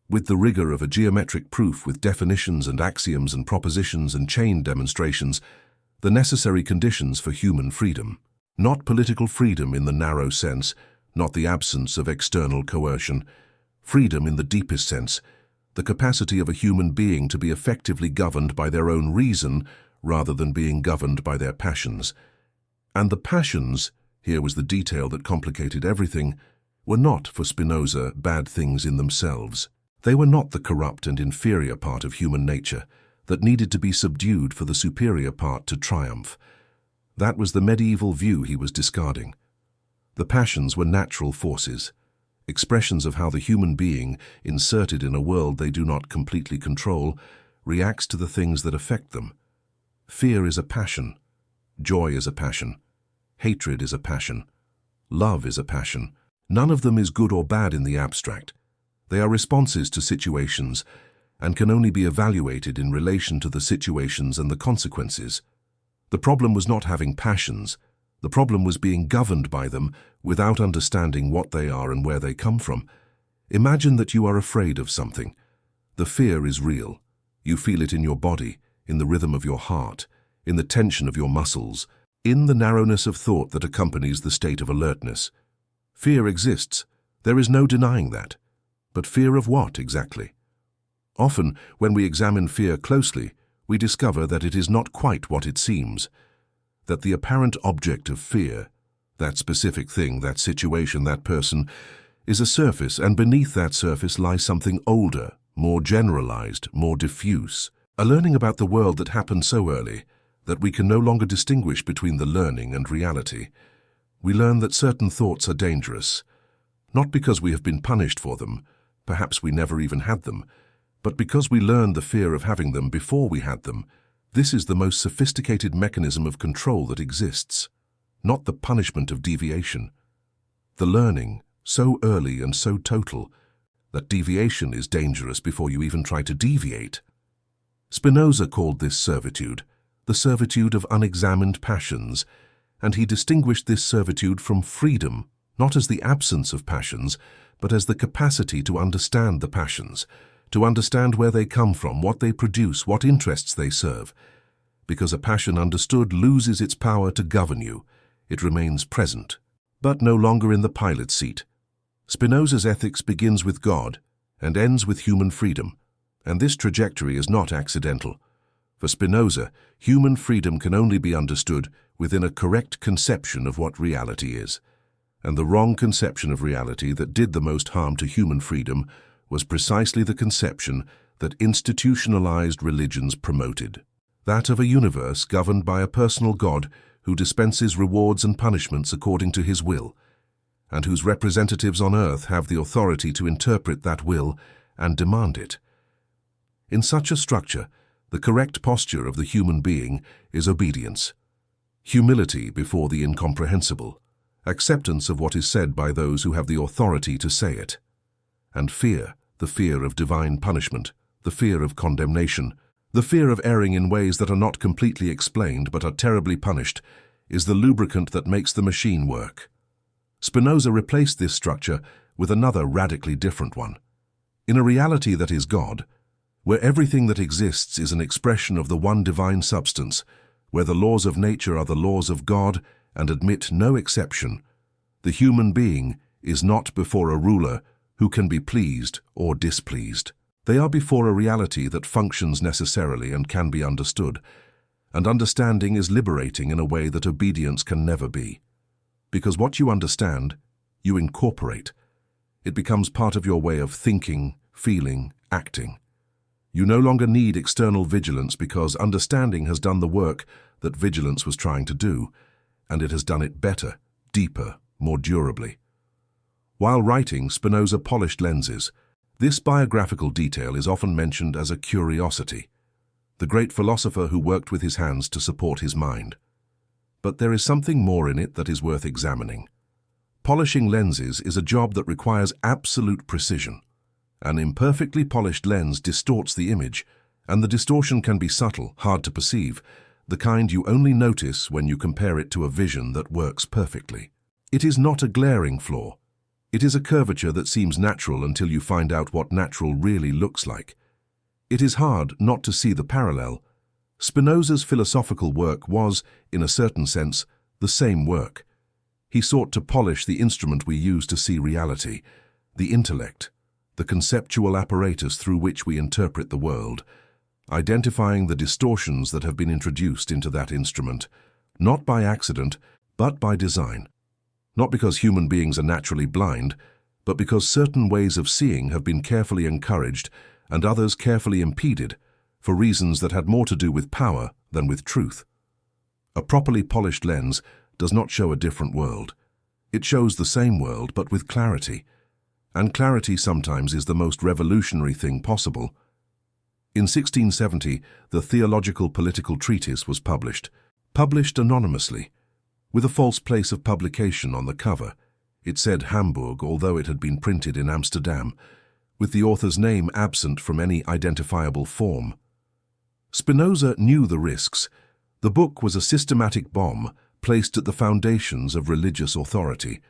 with the rigor of a geometric proof with definitions and axioms and propositions and chain demonstrations, the necessary conditions for human freedom. Not political freedom in the narrow sense, not the absence of external coercion. Freedom in the deepest sense, the capacity of a human being to be effectively governed by their own reason rather than being governed by their passions. And the passions, here was the detail that complicated everything, were not, for Spinoza, bad things in themselves. They were not the corrupt and inferior part of human nature that needed to be subdued for the superior part to triumph. That was the medieval view he was discarding. The passions were natural forces, expressions of how the human being, inserted in a world they do not completely control, reacts to the things that affect them. Fear is a passion. Joy is a passion. Hatred is a passion. Love is a passion. None of them is good or bad in the abstract. They are responses to situations and can only be evaluated in relation to the situations and the consequences. The problem was not having passions. The problem was being governed by them without understanding what they are and where they come from. Imagine that you are afraid of something. The fear is real. You feel it in your body, in the rhythm of your heart, in the tension of your muscles, in the narrowness of thought that accompanies the state of alertness. Fear exists. There is no denying that. But fear of what exactly? Often, when we examine fear closely, we discover that it is not quite what it seems, that the apparent object of fear, that specific thing, that situation, that person, is a surface, and beneath that surface lies something older, more generalized, more diffuse, a learning about the world that happened so early that we can no longer distinguish between the learning and reality. We learn that certain thoughts are dangerous, not because we have been punished for them, perhaps we never even had them, but because we learned the fear of having them before we had them. This is the most sophisticated mechanism of control that exists, not the punishment of deviation. The learning, so early and so total, that deviation is dangerous before you even try to deviate. Spinoza called this servitude, the servitude of unexamined passions, and he distinguished this servitude from freedom, not as the absence of passions, but as the capacity to understand the passions, to understand where they come from, what they produce, what interests they serve. Because a passion understood loses its power to govern you, it remains present, but no longer in the pilot seat. Spinoza's ethics begins with God and ends with human freedom, and this trajectory is not accidental. For Spinoza, human freedom can only be understood within a correct conception of what reality is, and the wrong conception of reality that did the most harm to human freedom was precisely the conception that institutionalized religions promoted, that of a universe governed by a personal God who dispenses rewards and punishments according to his will. and whose representatives on earth have the authority to interpret that will and demand it. In such a structure, the correct posture of the human being is obedience, humility before the incomprehensible, acceptance of what is said by those who have the authority to say it, and fear, the fear of divine punishment, the fear of condemnation, the fear of erring in ways that are not completely explained but are terribly punished, is the lubricant that makes the machine work. Spinoza replaced this structure with another radically different one. In a reality that is God, where everything that exists is an expression of the one divine substance, where the laws of nature are the laws of God and admit no exception, the human being is not before a ruler who can be pleased or displeased. They are before a reality that functions necessarily and can be understood, and understanding is liberating in a way that obedience can never be. Because what you understand, you incorporate. It becomes part of your way of thinking, feeling, acting. You no longer need external vigilance because understanding has done the work that vigilance was trying to do, and it has done it better, deeper, more durably. While writing, Spinoza polished lenses. This biographical detail is often mentioned as a curiosity, the great philosopher who worked with his hands to support his mind. But there is something more in it that is worth examining. Polishing lenses is a job that requires absolute precision. An imperfectly polished lens distorts the image, and the distortion can be subtle, hard to perceive, the kind you only notice when you compare it to a vision that works perfectly. It is not a glaring flaw. It is a curvature that seems natural until you find out what natural really looks like. It is hard not to see the parallel. Spinoza's philosophical work was, in a certain sense, the same work. He sought to polish the instrument we use to see reality, the intellect, the conceptual apparatus through which we interpret the world, identifying the distortions that have been introduced into that instrument, not by accident, but by design. Not because human beings are naturally blind, but because certain ways of seeing have been carefully encouraged and others carefully impeded, for reasons that had more to do with power than with truth. A properly polished lens does not show a different world. It shows the same world, but with clarity. And clarity sometimes is the most revolutionary thing possible. In 1670, the Theological Political Treatise was published anonymously, with a false place of publication on the cover. It said Hamburg, although it had been printed in Amsterdam, with the author's name absent from any identifiable form. Spinoza knew the risks. The book was a systematic bomb placed at the foundations of religious authority.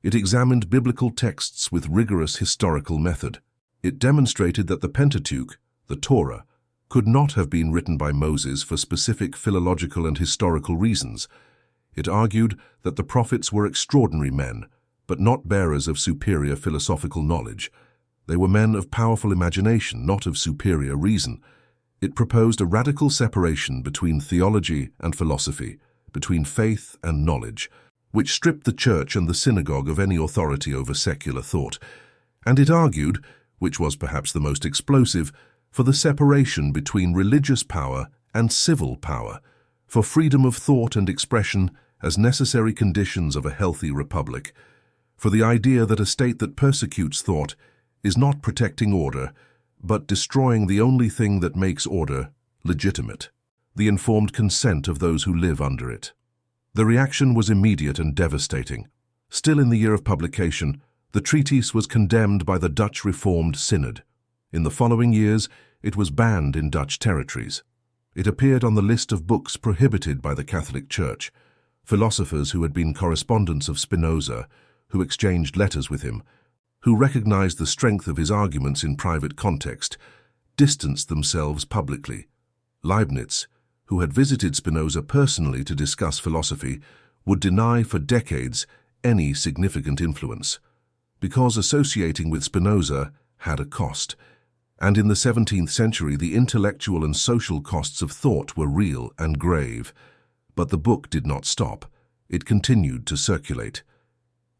It examined biblical texts with rigorous historical method. It demonstrated that the Pentateuch, the Torah, could not have been written by Moses for specific philological and historical reasons. It argued that the prophets were extraordinary men, but not bearers of superior philosophical knowledge. They were men of powerful imagination, not of superior reason. It proposed a radical separation between theology and philosophy, between faith and knowledge, which stripped the church and the synagogue of any authority over secular thought. And it argued, which was perhaps the most explosive, for the separation between religious power and civil power, for freedom of thought and expression as necessary conditions of a healthy republic, for the idea that a state that persecutes thought is not protecting order, but destroying the only thing that makes order legitimate, the informed consent of those who live under it. The reaction was immediate and devastating. Still in the year of publication, the treatise was condemned by the Dutch Reformed Synod. In the following years, it was banned in Dutch territories. It appeared on the list of books prohibited by the Catholic Church. Philosophers who had been correspondents of Spinoza, who exchanged letters with him, who recognized the strength of his arguments in private context, distanced themselves publicly. Leibniz, who had visited Spinoza personally to discuss philosophy, would deny for decades any significant influence, because associating with Spinoza had a cost. And in the 17th century, the intellectual and social costs of thought were real and grave. But the book did not stop. It continued to circulate.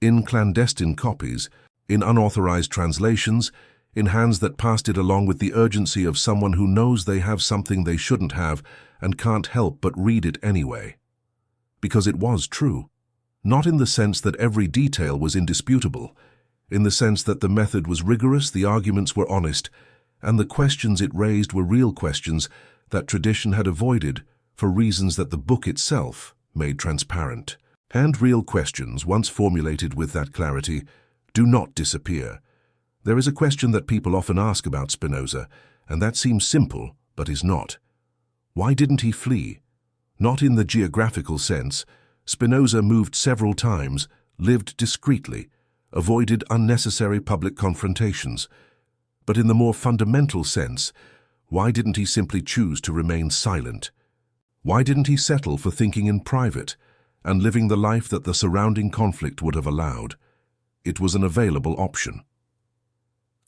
In clandestine copies, in unauthorized translations, in hands that passed it along with the urgency of someone who knows they have something they shouldn't have and can't help but read it anyway. Because it was true. not in the sense that every detail was indisputable, in the sense that the method was rigorous, the arguments were honest, and the questions it raised were real questions that tradition had avoided for reasons that the book itself made transparent. And real questions, once formulated with that clarity, do not disappear. There is a question that people often ask about Spinoza, and that seems simple, but is not. Why didn't he flee? Not in the geographical sense. Spinoza moved several times, lived discreetly, avoided unnecessary public confrontations. But in the more fundamental sense, why didn't he simply choose to remain silent? Why didn't he settle for thinking in private and living the life that the surrounding conflict would have allowed? It was an available option.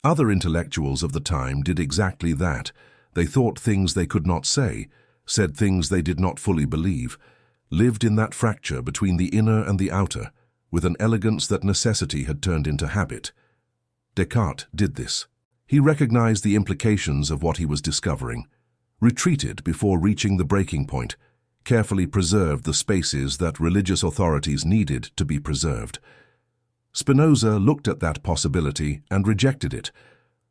Other intellectuals of the time did exactly that. They thought things they could not say, said things they did not fully believe, lived in that fracture between the inner and the outer, with an elegance that necessity had turned into habit. Descartes did this. He recognized the implications of what he was discovering, retreated before reaching the breaking point, carefully preserved the spaces that religious authorities needed to be preserved. Spinoza looked at that possibility and rejected it,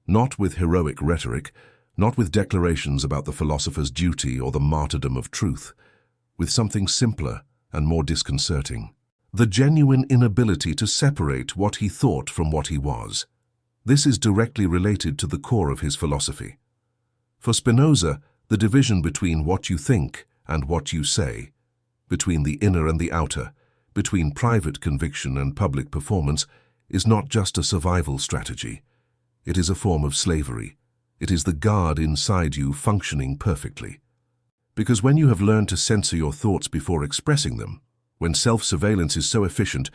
not with heroic rhetoric, not with declarations about the philosopher's duty or the martyrdom of truth, with something simpler and more disconcerting: the genuine inability to separate what he thought from what he was. This is directly related to the core of his philosophy. For Spinoza, the division between what you think and what you say, between the inner and the outer, between private conviction and public performance, is not just a survival strategy. It is a form of slavery. It is the guard inside you functioning perfectly. Because when you have learned to censor your thoughts before expressing them, when self-surveillance is so efficient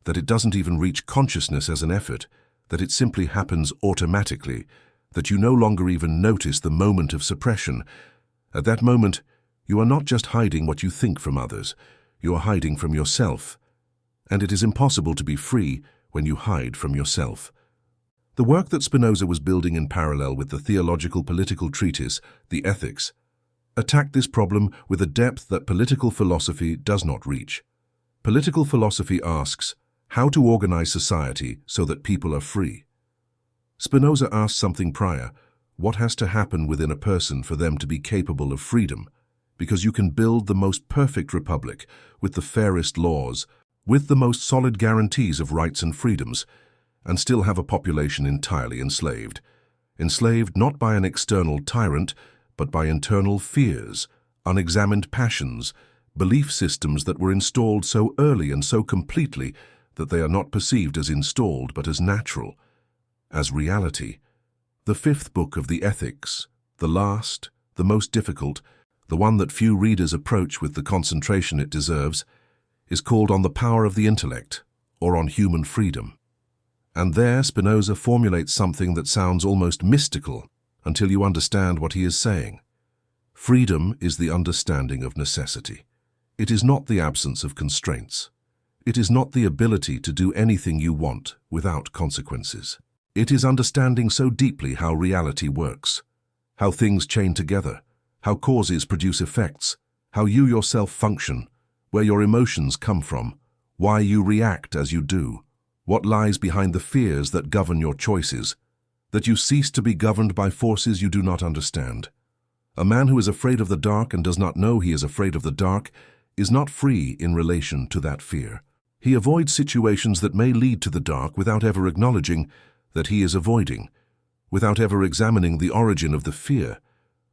that it doesn't even reach consciousness as an effort, that it simply happens automatically, that you no longer even notice the moment of suppression, at that moment, you are not just hiding what you think from others, you are hiding from yourself. And it is impossible to be free when you hide from yourself. The work that Spinoza was building in parallel with the theological political treatise, the Ethics, attacked this problem with a depth that political philosophy does not reach. Political philosophy asks how to organize society so that people are free. Spinoza asked something prior: what has to happen within a person for them to be capable of freedom? Because you can build the most perfect republic with the fairest laws, with the most solid guarantees of rights and freedoms, and still have a population entirely enslaved. Enslaved not by an external tyrant, but by internal fears, unexamined passions, belief systems that were installed so early and so completely that they are not perceived as installed but as natural, as reality. The fifth book of the Ethics, the last, the most difficult, the one that few readers approach with the concentration it deserves, is called On the Power of the Intellect, or On Human Freedom. And there Spinoza formulates something that sounds almost mystical until you understand what he is saying. Freedom is the understanding of necessity. It is not the absence of constraints. It is not the ability to do anything you want without consequences. It is understanding so deeply how reality works, how things chain together, how causes produce effects, how you yourself function, where your emotions come from, why you react as you do, what lies behind the fears that govern your choices, that you cease to be governed by forces you do not understand. A man who is afraid of the dark and does not know he is afraid of the dark is not free in relation to that fear. He avoids situations that may lead to the dark without ever acknowledging that he is avoiding, without ever examining the origin of the fear,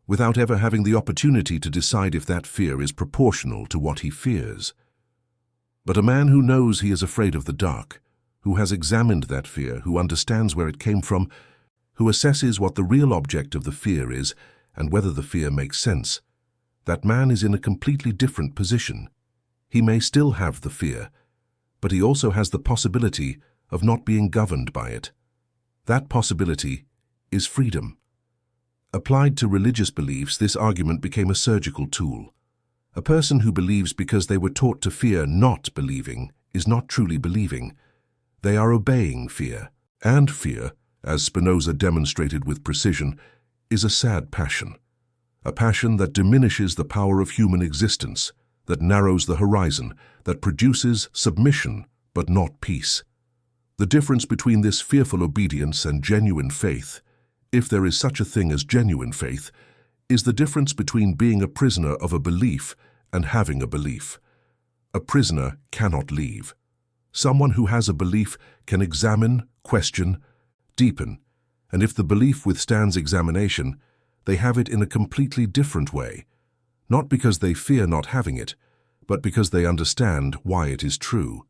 without ever having the opportunity to decide if that fear is proportional to what he fears. But a man who knows he is afraid of the dark, who has examined that fear, who understands where it came from, who assesses what the real object of the fear is and whether the fear makes sense, that man is in a completely different position. He may still have the fear, but he also has the possibility of not being governed by it. That possibility is freedom. Applied to religious beliefs, this argument became a surgical tool. A person who believes because they were taught to fear not believing is not truly believing. They are obeying fear. And fear, as Spinoza demonstrated with precision, is a sad passion. A passion that diminishes the power of human existence, that narrows the horizon, that produces submission, but not peace. The difference between this fearful obedience and genuine faith, if there is such a thing as genuine faith, is the difference between being a prisoner of a belief and having a belief. A prisoner cannot leave. Someone who has a belief can examine, question, deepen, and if the belief withstands examination, they have it in a completely different way, not because they fear not having it, but because they understand why it is true.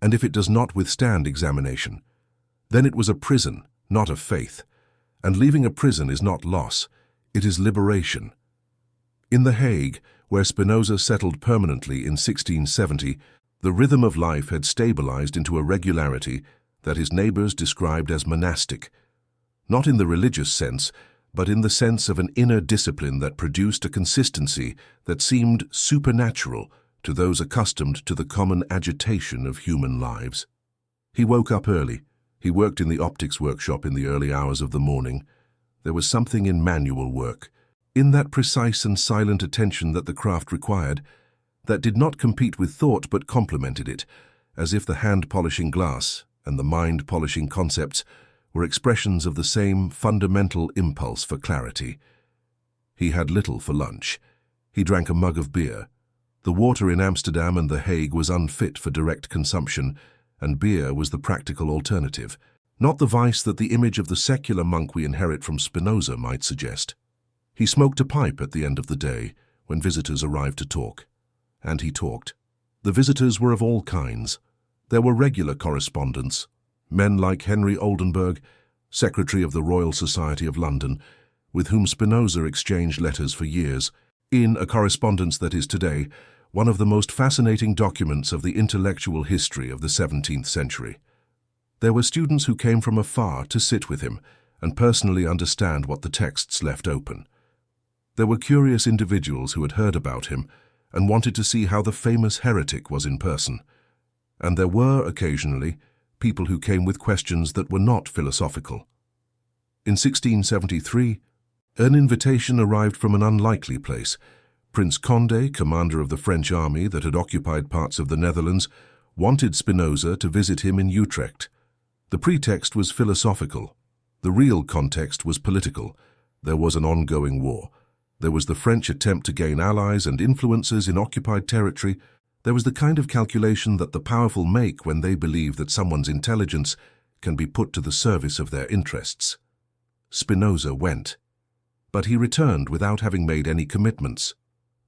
And if it does not withstand examination, then it was a prison, not a faith, and leaving a prison is not loss, it is liberation. In The Hague, where Spinoza settled permanently in 1670, the rhythm of life had stabilized into a regularity that his neighbors described as monastic, not in the religious sense, but in the sense of an inner discipline that produced a consistency that seemed supernatural to those accustomed to the common agitation of human lives. He woke up early. He worked in the optics workshop in the early hours of the morning. There was something in manual work, in that precise and silent attention that the craft required, that did not compete with thought but complemented it, as if the hand-polishing glass and the mind-polishing concepts were expressions of the same fundamental impulse for clarity. He had little for lunch. He drank a mug of beer. The water in Amsterdam and The Hague was unfit for direct consumption, and beer was the practical alternative, not the vice that the image of the secular monk we inherit from Spinoza might suggest. He smoked a pipe at the end of the day when visitors arrived to talk. And he talked. The visitors were of all kinds. There were regular correspondents, men like Henry Oldenburg, Secretary of the Royal Society of London, with whom Spinoza exchanged letters for years, in a correspondence that is today one of the most fascinating documents of the intellectual history of the 17th century. There were students who came from afar to sit with him and personally understand what the texts left open. There were curious individuals who had heard about him and wanted to see how the famous heretic was in person. And there were, occasionally, people who came with questions that were not philosophical. In 1673, an invitation arrived from an unlikely place. Prince Condé, commander of the French army that had occupied parts of the Netherlands, wanted Spinoza to visit him in Utrecht. The pretext was philosophical. The real context was political. There was an ongoing war. There was the French attempt to gain allies and influences in occupied territory. There was the kind of calculation that the powerful make when they believe that someone's intelligence can be put to the service of their interests. Spinoza went, but he returned without having made any commitments.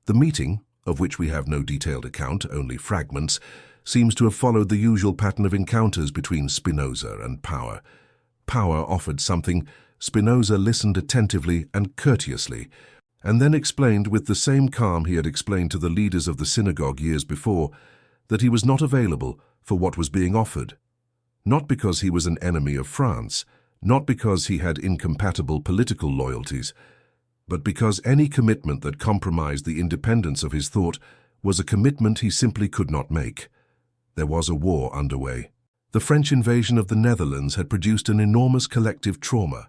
The meeting, of which we have no detailed account, only fragments, seems to have followed the usual pattern of encounters between Spinoza and power. Power offered something. Spinoza listened attentively and courteously, and then explained with the same calm he had explained to the leaders of the synagogue years before that he was not available for what was being offered. Not because he was an enemy of France, not because he had incompatible political loyalties, but because any commitment that compromised the independence of his thought was a commitment he simply could not make. There was a war underway. The French invasion of the Netherlands had produced an enormous collective trauma,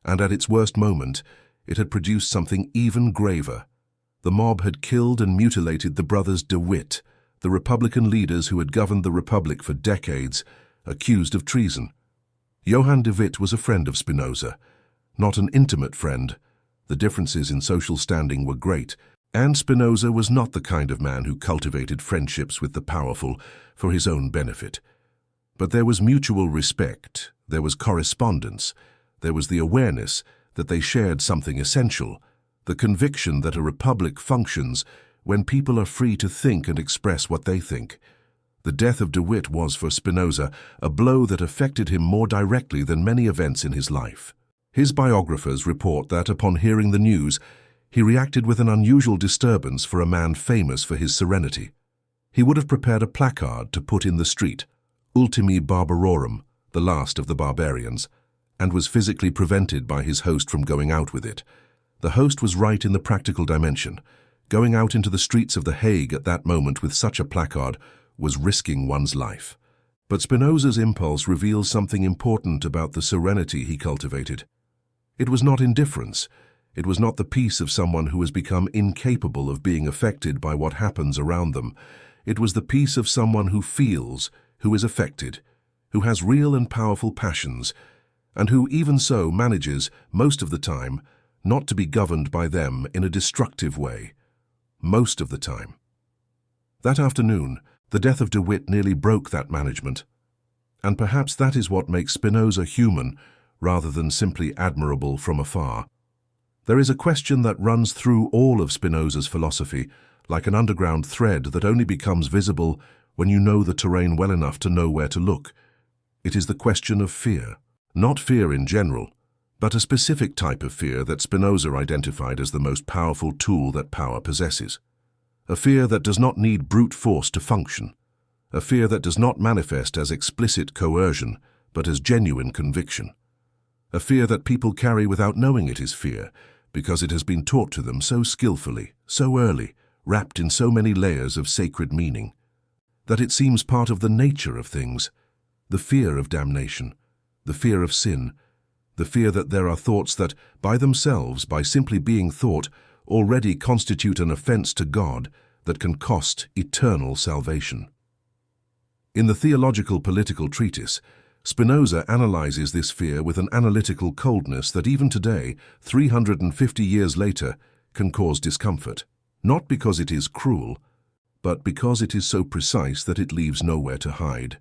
and at its worst moment, it had produced something even graver. The mob had killed and mutilated the brothers De Witt, the Republican leaders who had governed the Republic for decades, accused of treason. Johann de Witt was a friend of Spinoza, not an intimate friend. The differences in social standing were great, and Spinoza was not the kind of man who cultivated friendships with the powerful for his own benefit. But there was mutual respect, there was correspondence, there was the awareness that they shared something essential, the conviction that a republic functions when people are free to think and express what they think. The death of De Witt was, for Spinoza, a blow that affected him more directly than many events in his life. His biographers report that, upon hearing the news, he reacted with an unusual disturbance for a man famous for his serenity. He would have prepared a placard to put in the street, Ultimi Barbarorum, the last of the barbarians, and was physically prevented by his host from going out with it. The host was right in the practical dimension. Going out into the streets of The Hague at that moment with such a placard was risking one's life. But Spinoza's impulse reveals something important about the serenity he cultivated. It was not indifference. It was not the peace of someone who has become incapable of being affected by what happens around them. It was the peace of someone who feels, who is affected, who has real and powerful passions, and who even so manages, most of the time, not to be governed by them in a destructive way. Most of the time. That afternoon, the death of DeWitt nearly broke that management. And perhaps that is what makes Spinoza human, rather than simply admirable from afar. There is a question that runs through all of Spinoza's philosophy, like an underground thread that only becomes visible when you know the terrain well enough to know where to look. It is the question of fear. Not fear in general, but a specific type of fear that Spinoza identified as the most powerful tool that power possesses. A fear that does not need brute force to function. A fear that does not manifest as explicit coercion, but as genuine conviction. A fear that people carry without knowing it is fear, because it has been taught to them so skillfully, so early, wrapped in so many layers of sacred meaning, that it seems part of the nature of things. The fear of damnation, the fear of sin, the fear that there are thoughts that, by themselves, by simply being thought, already constitute an offense to God that can cost eternal salvation. In the theological political treatise, Spinoza analyzes this fear with an analytical coldness that even today, 350 years later, can cause discomfort, not because it is cruel, but because it is so precise that it leaves nowhere to hide.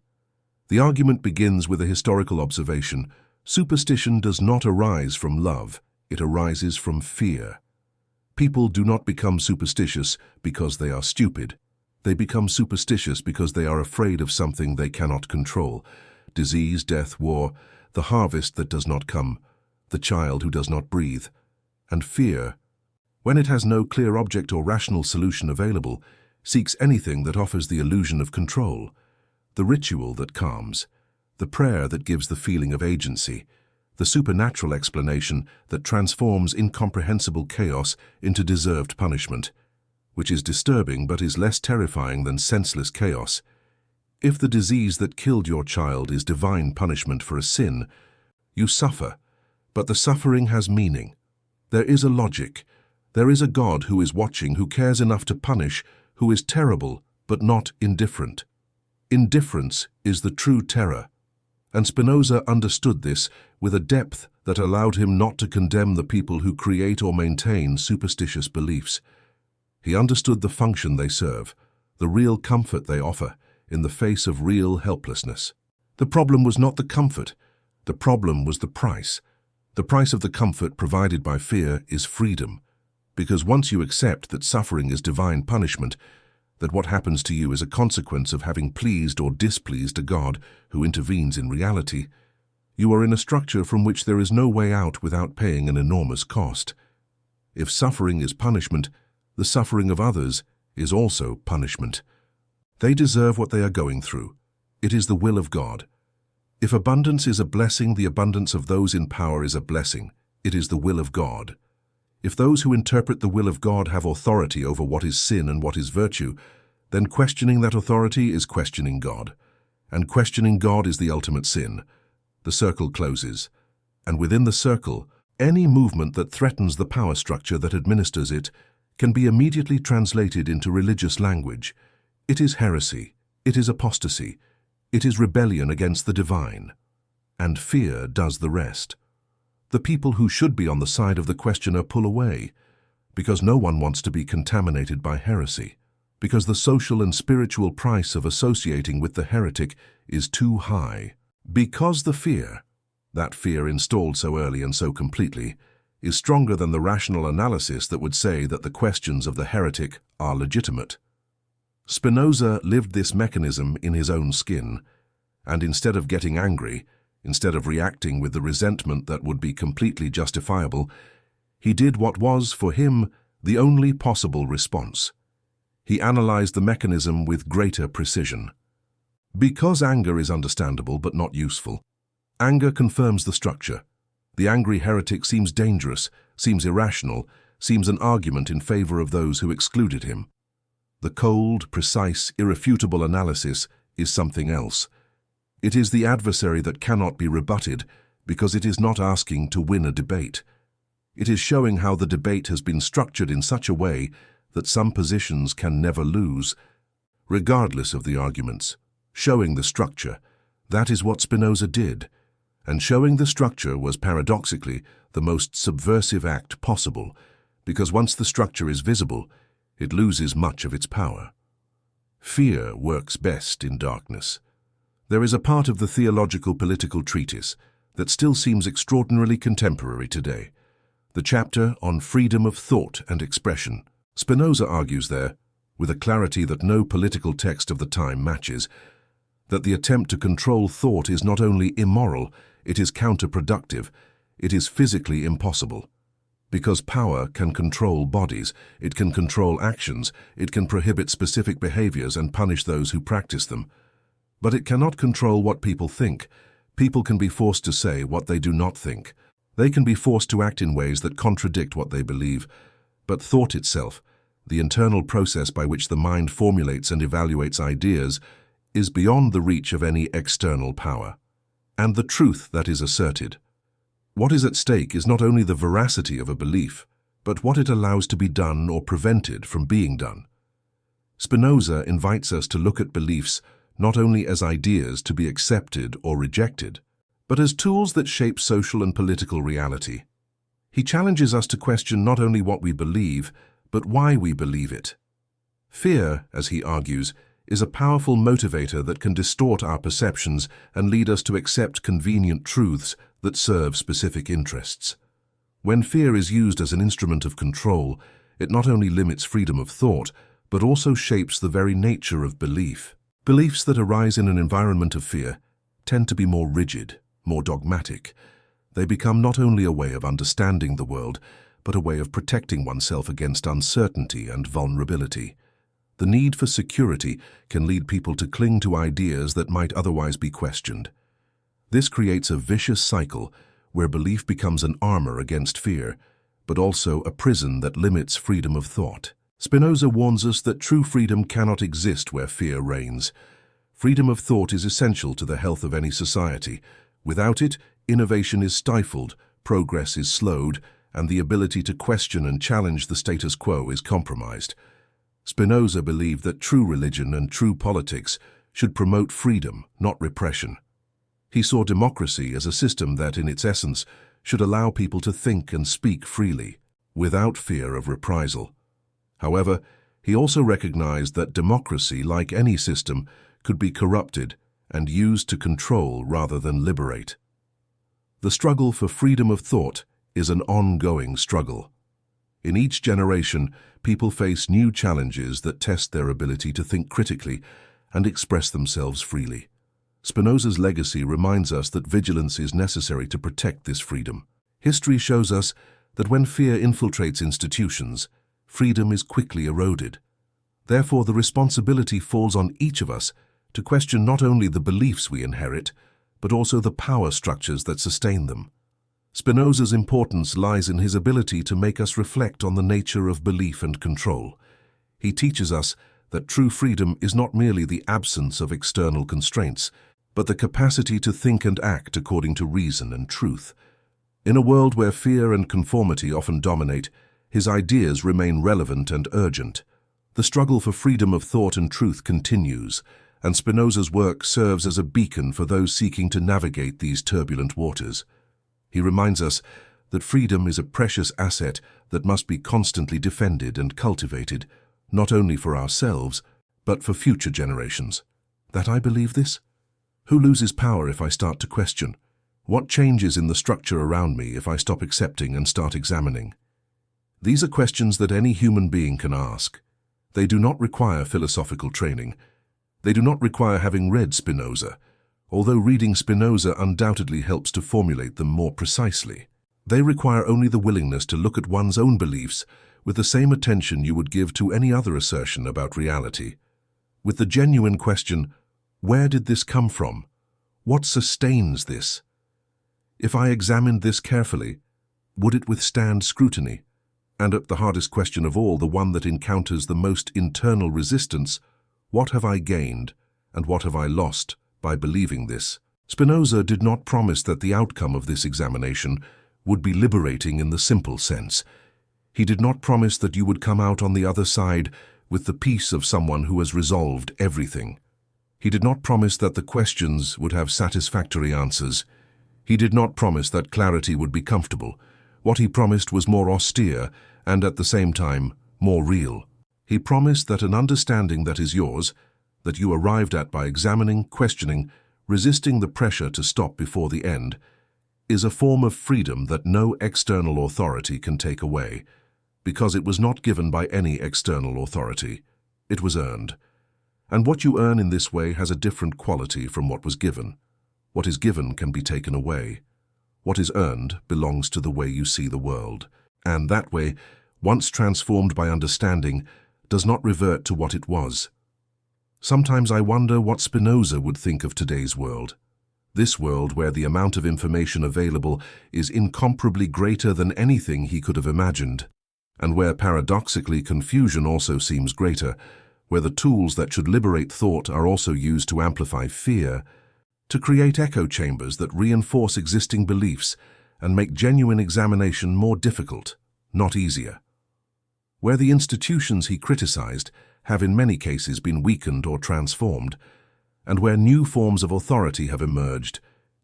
The argument begins with a historical observation. Superstition does not arise from love, it arises from fear. People do not become superstitious because they are stupid. They become superstitious because they are afraid of something they cannot control. Disease, death, war, the harvest that does not come, the child who does not breathe. And fear, when it has no clear object or rational solution available, seeks anything that offers the illusion of control, the ritual that calms, the prayer that gives the feeling of agency, the supernatural explanation that transforms incomprehensible chaos into deserved punishment, which is disturbing but is less terrifying than senseless chaos. If the disease that killed your child is divine punishment for a sin, you suffer, but the suffering has meaning. There is a logic. There is a God who is watching, who cares enough to punish, who is terrible but not indifferent. Indifference is the true terror, and Spinoza understood this with a depth that allowed him not to condemn the people who create or maintain superstitious beliefs. He understood the function they serve, the real comfort they offer, in the face of real helplessness. The problem was not the comfort. The problem was the price. The price of the comfort provided by fear is freedom, because once you accept that suffering is divine punishment, that what happens to you is a consequence of having pleased or displeased a God who intervenes in reality, you are in a structure from which there is no way out without paying an enormous cost. If suffering is punishment, the suffering of others is also punishment. They deserve what they are going through. It is the will of God. If abundance is a blessing, the abundance of those in power is a blessing. It is the will of God. If those who interpret the will of God have authority over what is sin and what is virtue, then questioning that authority is questioning God. And questioning God is the ultimate sin. The circle closes. And within the circle, any movement that threatens the power structure that administers it can be immediately translated into religious language. It is heresy. It is apostasy. It is rebellion against the divine. And fear does the rest. The people who should be on the side of the questioner pull away, because no one wants to be contaminated by heresy, because the social and spiritual price of associating with the heretic is too high. Because the fear, that fear installed so early and so completely, is stronger than the rational analysis that would say that the questions of the heretic are legitimate. Spinoza lived this mechanism in his own skin, and instead of getting angry, instead of reacting with the resentment that would be completely justifiable, he did what was, for him, the only possible response. He analyzed the mechanism with greater precision. Because anger is understandable but not useful, anger confirms the structure. The angry heretic seems dangerous, seems irrational, seems an argument in favor of those who excluded him. The cold, precise, irrefutable analysis is something else. It is the adversary that cannot be rebutted because it is not asking to win a debate. It is showing how the debate has been structured in such a way that some positions can never lose, regardless of the arguments. Showing the structure, that is what Spinoza did. And showing the structure was paradoxically the most subversive act possible, because once the structure is visible, it loses much of its power. Fear works best in darkness. There is a part of the theological political treatise that still seems extraordinarily contemporary today. The chapter on freedom of thought and expression. Spinoza argues there, with a clarity that no political text of the time matches, that the attempt to control thought is not only immoral, it is counterproductive, it is physically impossible. Because power can control bodies, it can control actions, it can prohibit specific behaviors and punish those who practice them. But it cannot control what people think. People can be forced to say what they do not think. They can be forced to act in ways that contradict what they believe. But thought itself, the internal process by which the mind formulates and evaluates ideas, is beyond the reach of any external power. And the truth that is asserted. What is at stake is not only the veracity of a belief, but what it allows to be done or prevented from being done. Spinoza invites us to look at beliefs not only as ideas to be accepted or rejected, but as tools that shape social and political reality. He challenges us to question not only what we believe, but why we believe it. Fear, as he argues, is a powerful motivator that can distort our perceptions and lead us to accept convenient truths that serve specific interests. When fear is used as an instrument of control, it not only limits freedom of thought, but also shapes the very nature of belief. Beliefs that arise in an environment of fear tend to be more rigid, more dogmatic. They become not only a way of understanding the world, but a way of protecting oneself against uncertainty and vulnerability. The need for security can lead people to cling to ideas that might otherwise be questioned. This creates a vicious cycle where belief becomes an armor against fear, but also a prison that limits freedom of thought. Spinoza warns us that true freedom cannot exist where fear reigns. Freedom of thought is essential to the health of any society. Without it, innovation is stifled, progress is slowed, and the ability to question and challenge the status quo is compromised. Spinoza believed that true religion and true politics should promote freedom, not repression. He saw democracy as a system that, in its essence, should allow people to think and speak freely, without fear of reprisal. However, he also recognized that democracy, like any system, could be corrupted and used to control rather than liberate. The struggle for freedom of thought is an ongoing struggle. In each generation, people face new challenges that test their ability to think critically and express themselves freely. Spinoza's legacy reminds us that vigilance is necessary to protect this freedom. History shows us that when fear infiltrates institutions, freedom is quickly eroded. Therefore, the responsibility falls on each of us to question not only the beliefs we inherit, but also the power structures that sustain them. Spinoza's importance lies in his ability to make us reflect on the nature of belief and control. He teaches us that true freedom is not merely the absence of external constraints, but the capacity to think and act according to reason and truth. In a world where fear and conformity often dominate, his ideas remain relevant and urgent. The struggle for freedom of thought and truth continues, and Spinoza's work serves as a beacon for those seeking to navigate these turbulent waters. He reminds us that freedom is a precious asset that must be constantly defended and cultivated, not only for ourselves, but for future generations. That I believe this? Who loses power if I start to question? What changes in the structure around me if I stop accepting and start examining? These are questions that any human being can ask. They do not require philosophical training. They do not require having read Spinoza, although reading Spinoza undoubtedly helps to formulate them more precisely. They require only the willingness to look at one's own beliefs with the same attention you would give to any other assertion about reality, with the genuine question, where did this come from? What sustains this? If I examined this carefully, would it withstand scrutiny? And at the hardest question of all, the one that encounters the most internal resistance, what have I gained and what have I lost by believing this? Spinoza did not promise that the outcome of this examination would be liberating in the simple sense. He did not promise that you would come out on the other side with the peace of someone who has resolved everything. He did not promise that the questions would have satisfactory answers. He did not promise that clarity would be comfortable. What he promised was more austere and, at the same time, more real. He promised that an understanding that is yours, that you arrived at by examining, questioning, resisting the pressure to stop before the end, is a form of freedom that no external authority can take away, because it was not given by any external authority. It was earned. And what you earn in this way has a different quality from what was given. What is given can be taken away. What is earned belongs to the way you see the world. And that way, once transformed by understanding, does not revert to what it was. Sometimes I wonder what Spinoza would think of today's world. This world where the amount of information available is incomparably greater than anything he could have imagined, and where paradoxically confusion also seems greater, where the tools that should liberate thought are also used to amplify fear, to create echo chambers that reinforce existing beliefs and make genuine examination more difficult, not easier. Where the institutions he criticized have in many cases been weakened or transformed, and where new forms of authority have emerged,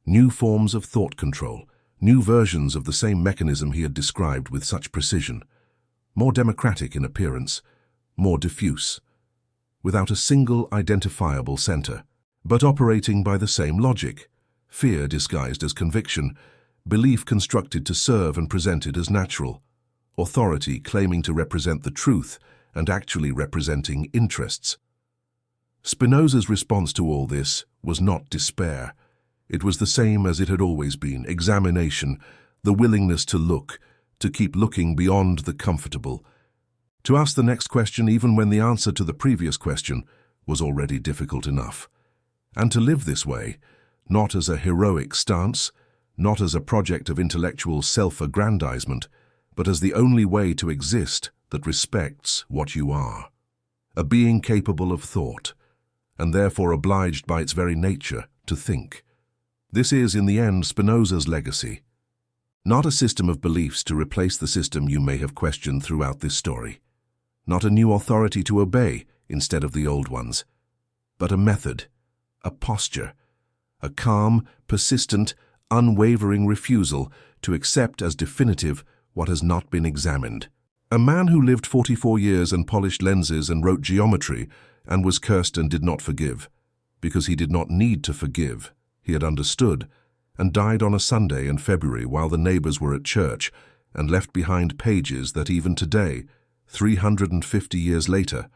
new forms of thought control, new versions of the same mechanism he had described with such precision, more democratic in appearance, more diffuse, without a single identifiable center, but operating by the same logic, fear disguised as conviction, belief constructed to serve and presented as natural, authority claiming to represent the truth and actually representing interests. Spinoza's response to all this was not despair. It was the same as it had always been: examination, the willingness to look, to keep looking beyond the comfortable, to ask the next question even when the answer to the previous question was already difficult enough, and to live this way, not as a heroic stance, not as a project of intellectual self-aggrandizement, but as the only way to exist that respects what you are, a being capable of thought, and therefore obliged by its very nature to think. This is, in the end, Spinoza's legacy. Not a system of beliefs to replace the system you may have questioned throughout this story. Not a new authority to obey instead of the old ones, but a method, a posture, a calm, persistent, unwavering refusal to accept as definitive what has not been examined. A man who lived 44 years and polished lenses and wrote geometry and was cursed and did not forgive, because he did not need to forgive. He had understood, and died on a Sunday in February while the neighbors were at church, and left behind pages that even today, 350 years later,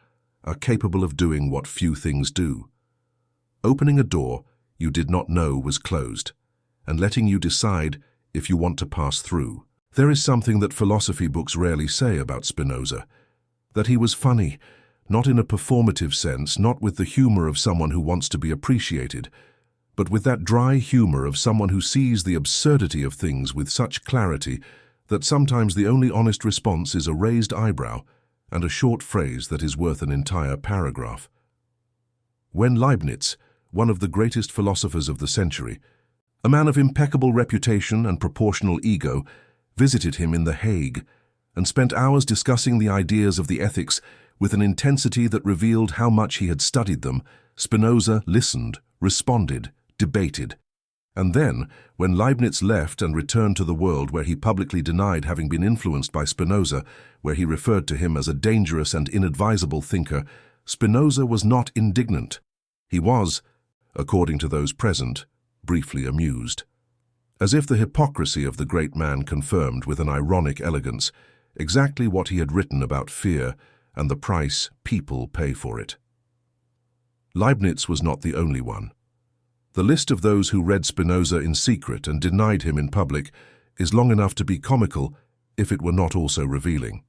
are capable of doing what few things do: opening a door you did not know was closed, and letting you decide if you want to pass through. There is something that philosophy books rarely say about Spinoza: that he was funny, not in a performative sense, not with the humor of someone who wants to be appreciated, but with that dry humor of someone who sees the absurdity of things with such clarity that sometimes the only honest response is a raised eyebrow and a short phrase that is worth an entire paragraph. When Leibniz, one of the greatest philosophers of the century, a man of impeccable reputation and proportional ego, visited him in The Hague and spent hours discussing the ideas of the ethics with an intensity that revealed how much he had studied them, Spinoza listened, responded, debated. And then, when Leibniz left and returned to the world where he publicly denied having been influenced by Spinoza, where he referred to him as a dangerous and inadvisable thinker, Spinoza was not indignant. He was, according to those present, briefly amused. As if the hypocrisy of the great man confirmed with an ironic elegance exactly what he had written about fear and the price people pay for it. Leibniz was not the only one. The list of those who read Spinoza in secret and denied him in public is long enough to be comical if it were not also revealing.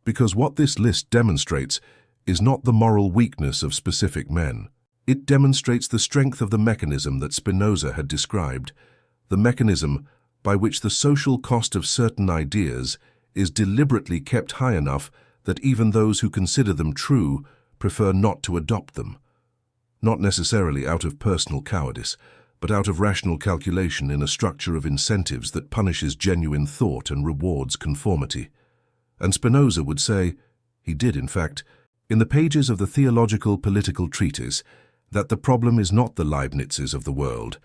Because what this list demonstrates is not the moral weakness of specific men. It demonstrates the strength of the mechanism that Spinoza had described, the mechanism by which the social cost of certain ideas is deliberately kept high enough that even those who consider them true prefer not to adopt them. Not necessarily out of personal cowardice, but out of rational calculation in a structure of incentives that punishes genuine thought and rewards conformity. And Spinoza would say, he did in fact, in the pages of the theological political treatise, that the problem is not the Leibnizes of the world.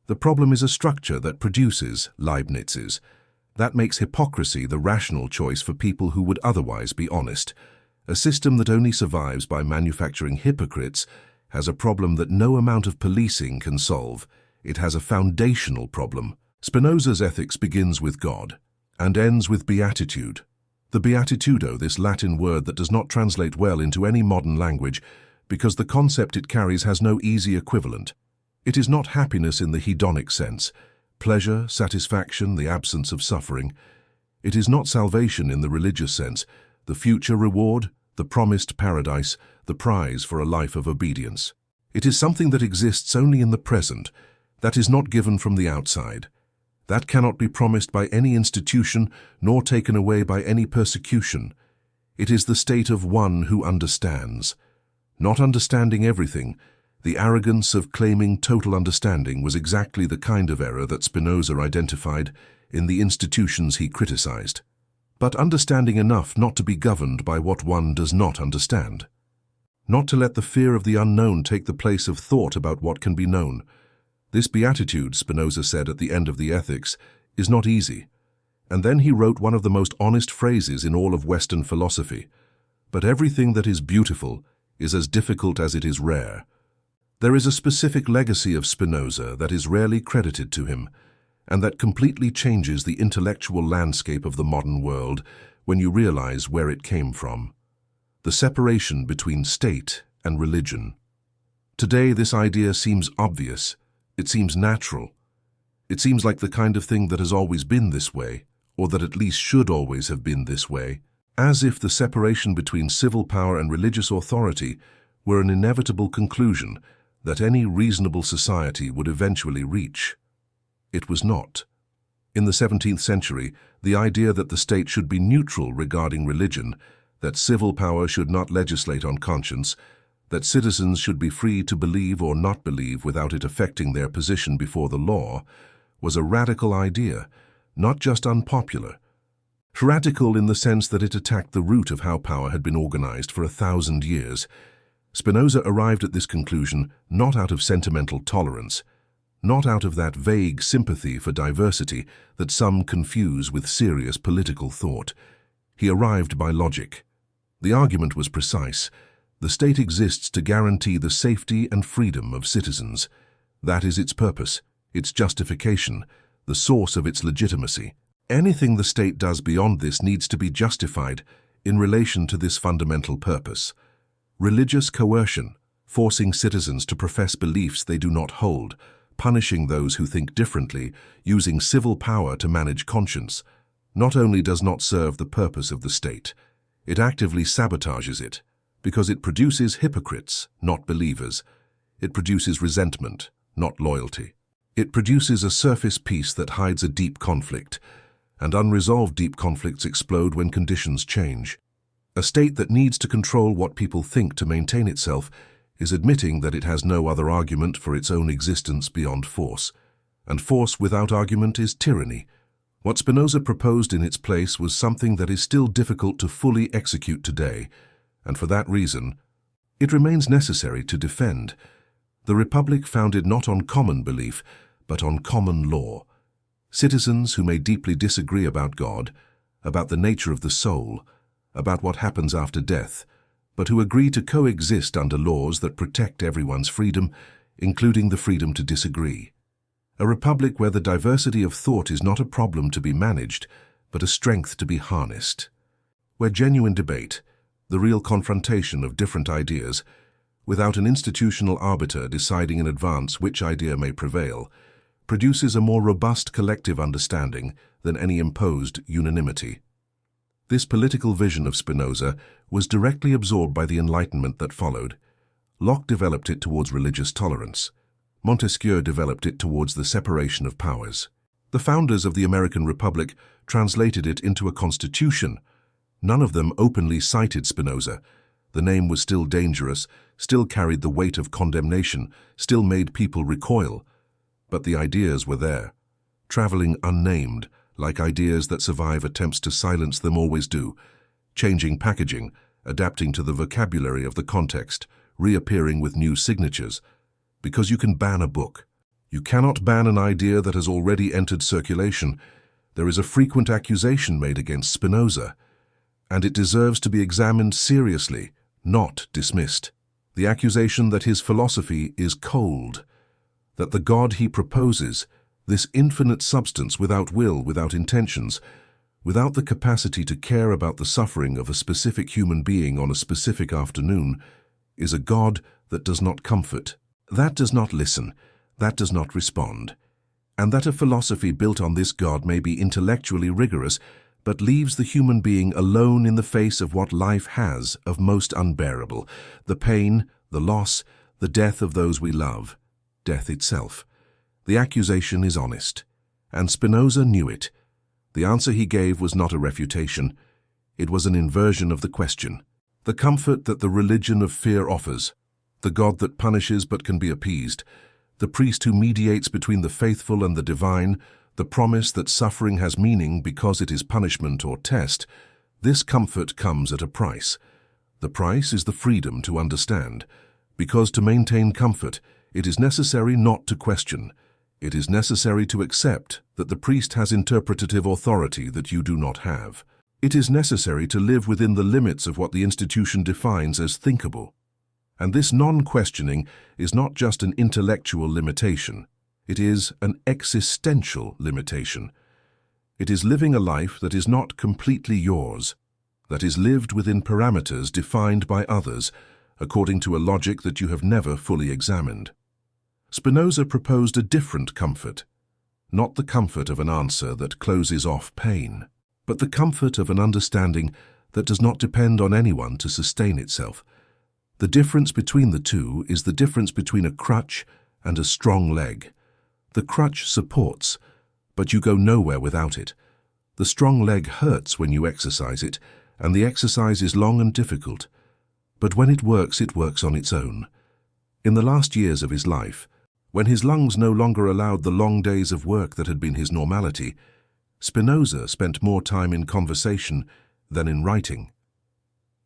The problem is a structure that produces Leibnizes. That makes hypocrisy the rational choice for people who would otherwise be honest. A system that only survives by manufacturing hypocrites has a problem that no amount of policing can solve. It has a foundational problem. Spinoza's ethics begins with God and ends with beatitude. The beatitudo, this Latin word that does not translate well into any modern language because the concept it carries has no easy equivalent. It is not happiness in the hedonic sense, pleasure, satisfaction, the absence of suffering. It is not salvation in the religious sense, the future reward, the promised paradise, the prize for a life of obedience. It is something that exists only in the present, that is not given from the outside. That cannot be promised by any institution nor taken away by any persecution. It is the state of one who understands. Not understanding everything, the arrogance of claiming total understanding was exactly the kind of error that Spinoza identified in the institutions he criticized. But understanding enough not to be governed by what one does not understand. Not to let the fear of the unknown take the place of thought about what can be known. This beatitude, Spinoza said at the end of the Ethics, is not easy. And then he wrote one of the most honest phrases in all of Western philosophy. But everything that is beautiful is as difficult as it is rare. There is a specific legacy of Spinoza that is rarely credited to him, and that completely changes the intellectual landscape of the modern world when you realize where it came from. The separation between state and religion. Today, this idea seems obvious. It seems natural. It seems like the kind of thing that has always been this way, or that at least should always have been this way, as if the separation between civil power and religious authority were an inevitable conclusion that any reasonable society would eventually reach. It was not. In the 17th century, the idea that the state should be neutral regarding religion, that civil power should not legislate on conscience, that citizens should be free to believe or not believe without it affecting their position before the law, was a radical idea, not just unpopular. Radical in the sense that it attacked the root of how power had been organized for 1,000 years. Spinoza arrived at this conclusion not out of sentimental tolerance, not out of that vague sympathy for diversity that some confuse with serious political thought. He arrived by logic. The argument was precise. The state exists to guarantee the safety and freedom of citizens. That is its purpose, its justification, the source of its legitimacy. Anything the state does beyond this needs to be justified in relation to this fundamental purpose. Religious coercion, forcing citizens to profess beliefs they do not hold, punishing those who think differently, using civil power to manage conscience, not only does not serve the purpose of the state, it actively sabotages it, because it produces hypocrites, not believers. It produces resentment, not loyalty. It produces a surface peace that hides a deep conflict, and unresolved deep conflicts explode when conditions change. A state that needs to control what people think to maintain itself is admitting that it has no other argument for its own existence beyond force. And force without argument is tyranny. What Spinoza proposed in its place was something that is still difficult to fully execute today, and for that reason, it remains necessary to defend. The Republic founded not on common belief, but on common law. Citizens who may deeply disagree about God, about the nature of the soul, about what happens after death, but who agree to coexist under laws that protect everyone's freedom, including the freedom to disagree. A republic where the diversity of thought is not a problem to be managed, but a strength to be harnessed. Where genuine debate, the real confrontation of different ideas, without an institutional arbiter deciding in advance which idea may prevail, produces a more robust collective understanding than any imposed unanimity. This political vision of Spinoza was directly absorbed by the Enlightenment that followed. Locke developed it towards religious tolerance. Montesquieu developed it towards the separation of powers. The founders of the American Republic translated it into a constitution. None of them openly cited Spinoza. The name was still dangerous, still carried the weight of condemnation, still made people recoil. But the ideas were there, traveling unnamed, like ideas that survive attempts to silence them always do, changing packaging, adapting to the vocabulary of the context, reappearing with new signatures. Because you can ban a book. You cannot ban an idea that has already entered circulation. There is a frequent accusation made against Spinoza, and it deserves to be examined seriously, not dismissed. The accusation that his philosophy is cold, that the God he proposes, this infinite substance without will, without intentions, without the capacity to care about the suffering of a specific human being on a specific afternoon, is a God that does not comfort, that does not listen, that does not respond, and that a philosophy built on this God may be intellectually rigorous, but leaves the human being alone in the face of what life has of most unbearable, the pain, the loss, the death of those we love, death itself. The accusation is honest, and Spinoza knew it. The answer he gave was not a refutation. It was an inversion of the question. The comfort that the religion of fear offers, the God that punishes but can be appeased, the priest who mediates between the faithful and the divine, the promise that suffering has meaning because it is punishment or test, this comfort comes at a price. The price is the freedom to understand, because to maintain comfort, it is necessary not to question. It is necessary to accept that the priest has interpretative authority that you do not have. It is necessary to live within the limits of what the institution defines as thinkable. And this non-questioning is not just an intellectual limitation. It is an existential limitation. It is living a life that is not completely yours, that is lived within parameters defined by others, according to a logic that you have never fully examined. Spinoza proposed a different comfort, not the comfort of an answer that closes off pain, but the comfort of an understanding that does not depend on anyone to sustain itself. The difference between the two is the difference between a crutch and a strong leg. The crutch supports, but you go nowhere without it. The strong leg hurts when you exercise it, and the exercise is long and difficult. But when it works on its own. In the last years of his life, when his lungs no longer allowed the long days of work that had been his normality, Spinoza spent more time in conversation than in writing.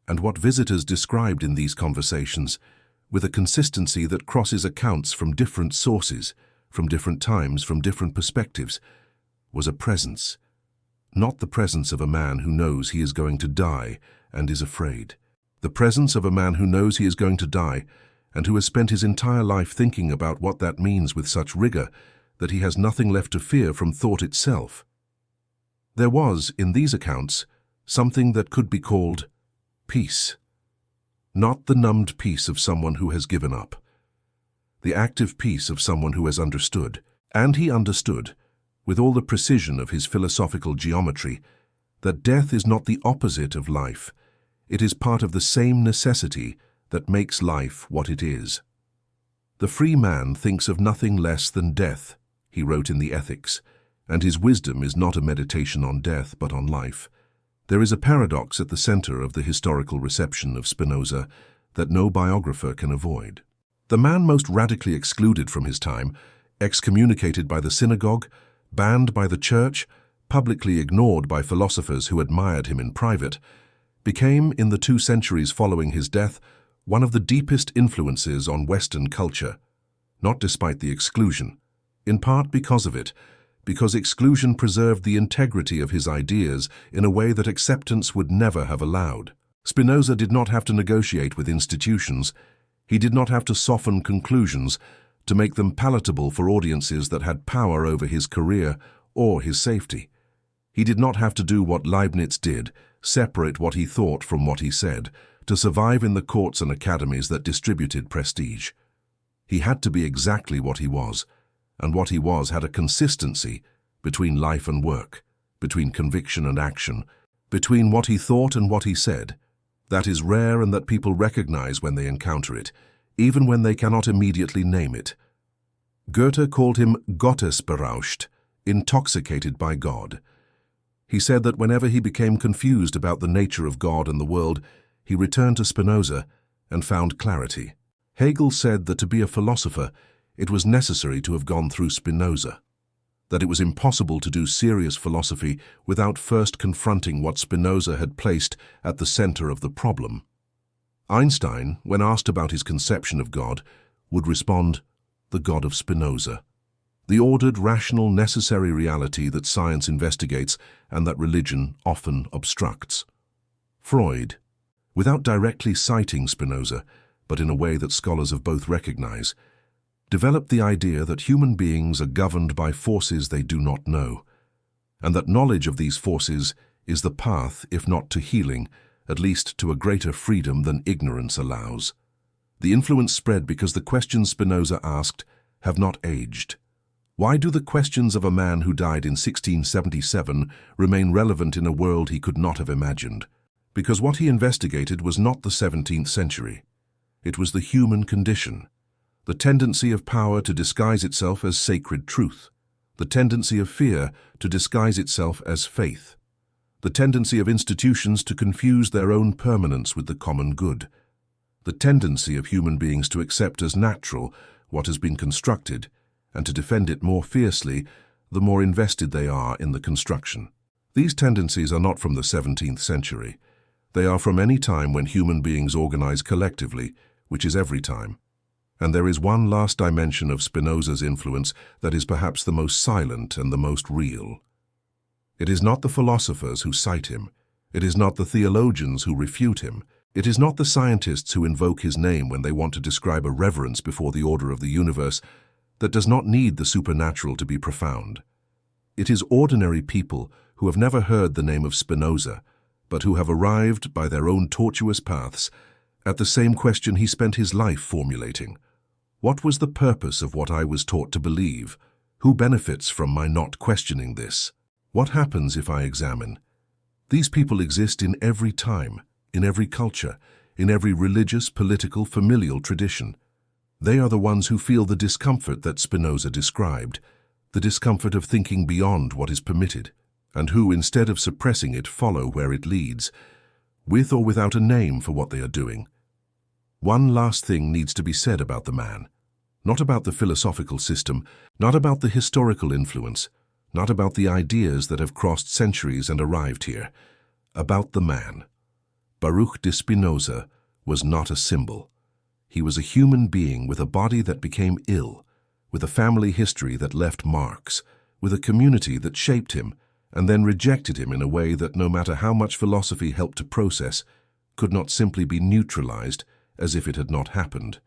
And what visitors described in these conversations, with a consistency that crosses accounts from different sources, from different times, from different perspectives, was a presence. Not the presence of a man who knows he is going to die and is afraid. The presence of a man who knows he is going to die and who has spent his entire life thinking about what that means with such rigor that he has nothing left to fear from thought itself. There was, in these accounts, something that could be called peace. Not the numbed peace of someone who has given up. The active peace of someone who has understood. And he understood, with all the precision of his philosophical geometry, that death is not the opposite of life. It is part of the same necessity that makes life what it is. The free man thinks of nothing less than death, he wrote in the Ethics, and his wisdom is not a meditation on death but on life. There is a paradox at the center of the historical reception of Spinoza that no biographer can avoid. The man most radically excluded from his time, excommunicated by the synagogue, banned by the church, publicly ignored by philosophers who admired him in private, became, in the 2 centuries following his death, one of the deepest influences on Western culture, not despite the exclusion, in part because of it, because exclusion preserved the integrity of his ideas in a way that acceptance would never have allowed. Spinoza did not have to negotiate with institutions. He did not have to soften conclusions to make them palatable for audiences that had power over his career or his safety. He did not have to do what Leibniz did, separate what he thought from what he said, to survive in the courts and academies that distributed prestige. He had to be exactly what he was, and what he was had a consistency between life and work, between conviction and action, between what he thought and what he said. That is rare and that people recognize when they encounter it, even when they cannot immediately name it. Goethe called him Gottesberauscht, intoxicated by God. He said that whenever he became confused about the nature of God and the world, he returned to Spinoza and found clarity. Hegel said that to be a philosopher it was necessary to have gone through Spinoza, that it was impossible to do serious philosophy without first confronting what Spinoza had placed at the center of the problem. Einstein, when asked about his conception of God, would respond, "The God of Spinoza," the ordered, rational, necessary reality that science investigates and that religion often obstructs. Freud, without directly citing Spinoza, but in a way that scholars of both recognize, developed the idea that human beings are governed by forces they do not know, and that knowledge of these forces is the path, if not to healing, at least to a greater freedom than ignorance allows. The influence spread because the questions Spinoza asked have not aged. Why do the questions of a man who died in 1677 remain relevant in a world he could not have imagined? Because what he investigated was not the 17th century. It was the human condition, the tendency of power to disguise itself as sacred truth, the tendency of fear to disguise itself as faith, the tendency of institutions to confuse their own permanence with the common good, the tendency of human beings to accept as natural what has been constructed and to defend it more fiercely the more invested they are in the construction. These tendencies are not from the 17th century. They are from any time when human beings organize collectively, which is every time. And there is one last dimension of Spinoza's influence that is perhaps the most silent and the most real. It is not the philosophers who cite him. It is not the theologians who refute him. It is not the scientists who invoke his name when they want to describe a reverence before the order of the universe that does not need the supernatural to be profound. It is ordinary people who have never heard the name of Spinoza, but who have arrived by their own tortuous paths at the same question he spent his life formulating. What was the purpose of what I was taught to believe? Who benefits from my not questioning this? What happens if I examine? These people exist in every time, in every culture, in every religious, political, familial tradition. They are the ones who feel the discomfort that Spinoza described, the discomfort of thinking beyond what is permitted, and who, instead of suppressing it, follow where it leads, with or without a name for what they are doing. One last thing needs to be said about the man, not about the philosophical system, not about the historical influence, not about the ideas that have crossed centuries and arrived here, about the man. Baruch de Spinoza was not a symbol. He was a human being with a body that became ill, with a family history that left marks, with a community that shaped him and then rejected him in a way that, no matter how much philosophy helped to process, could not simply be neutralized as if it had not happened.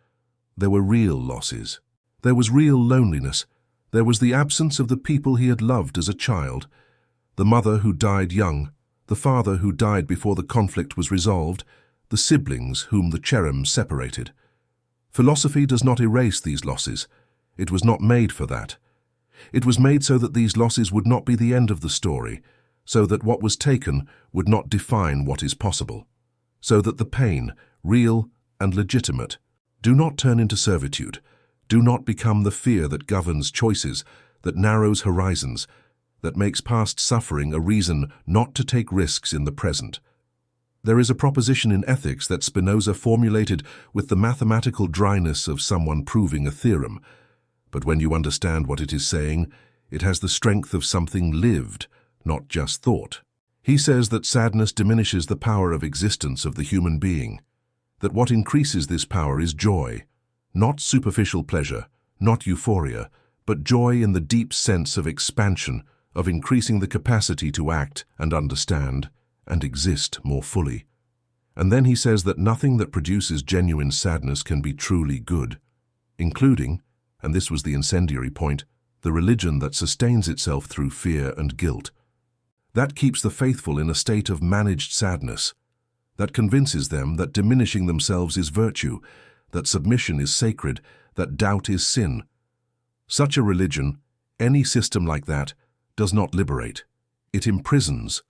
There were real losses. There was real loneliness. There was the absence of the people he had loved as a child, the mother who died young, the father who died before the conflict was resolved, the siblings whom the cherem separated. Philosophy does not erase these losses. It was not made for that. It was made so that these losses would not be the end of the story, so that what was taken would not define what is possible, so that the pain, real and legitimate, do not turn into servitude, do not become the fear that governs choices, that narrows horizons, that makes past suffering a reason not to take risks in the present. There is a proposition in ethics that Spinoza formulated with the mathematical dryness of someone proving a theorem, but when you understand what it is saying, it has the strength of something lived, not just thought. He says that sadness diminishes the power of existence of the human being, that what increases this power is joy, not superficial pleasure, not euphoria, but joy in the deep sense of expansion, of increasing the capacity to act and understand and exist more fully. And then he says that nothing that produces genuine sadness can be truly good, including, and this was the incendiary point, the religion that sustains itself through fear and guilt. That keeps the faithful in a state of managed sadness, that convinces them that diminishing themselves is virtue, that submission is sacred, that doubt is sin. Such a religion, any system like that, does not liberate. It imprisons,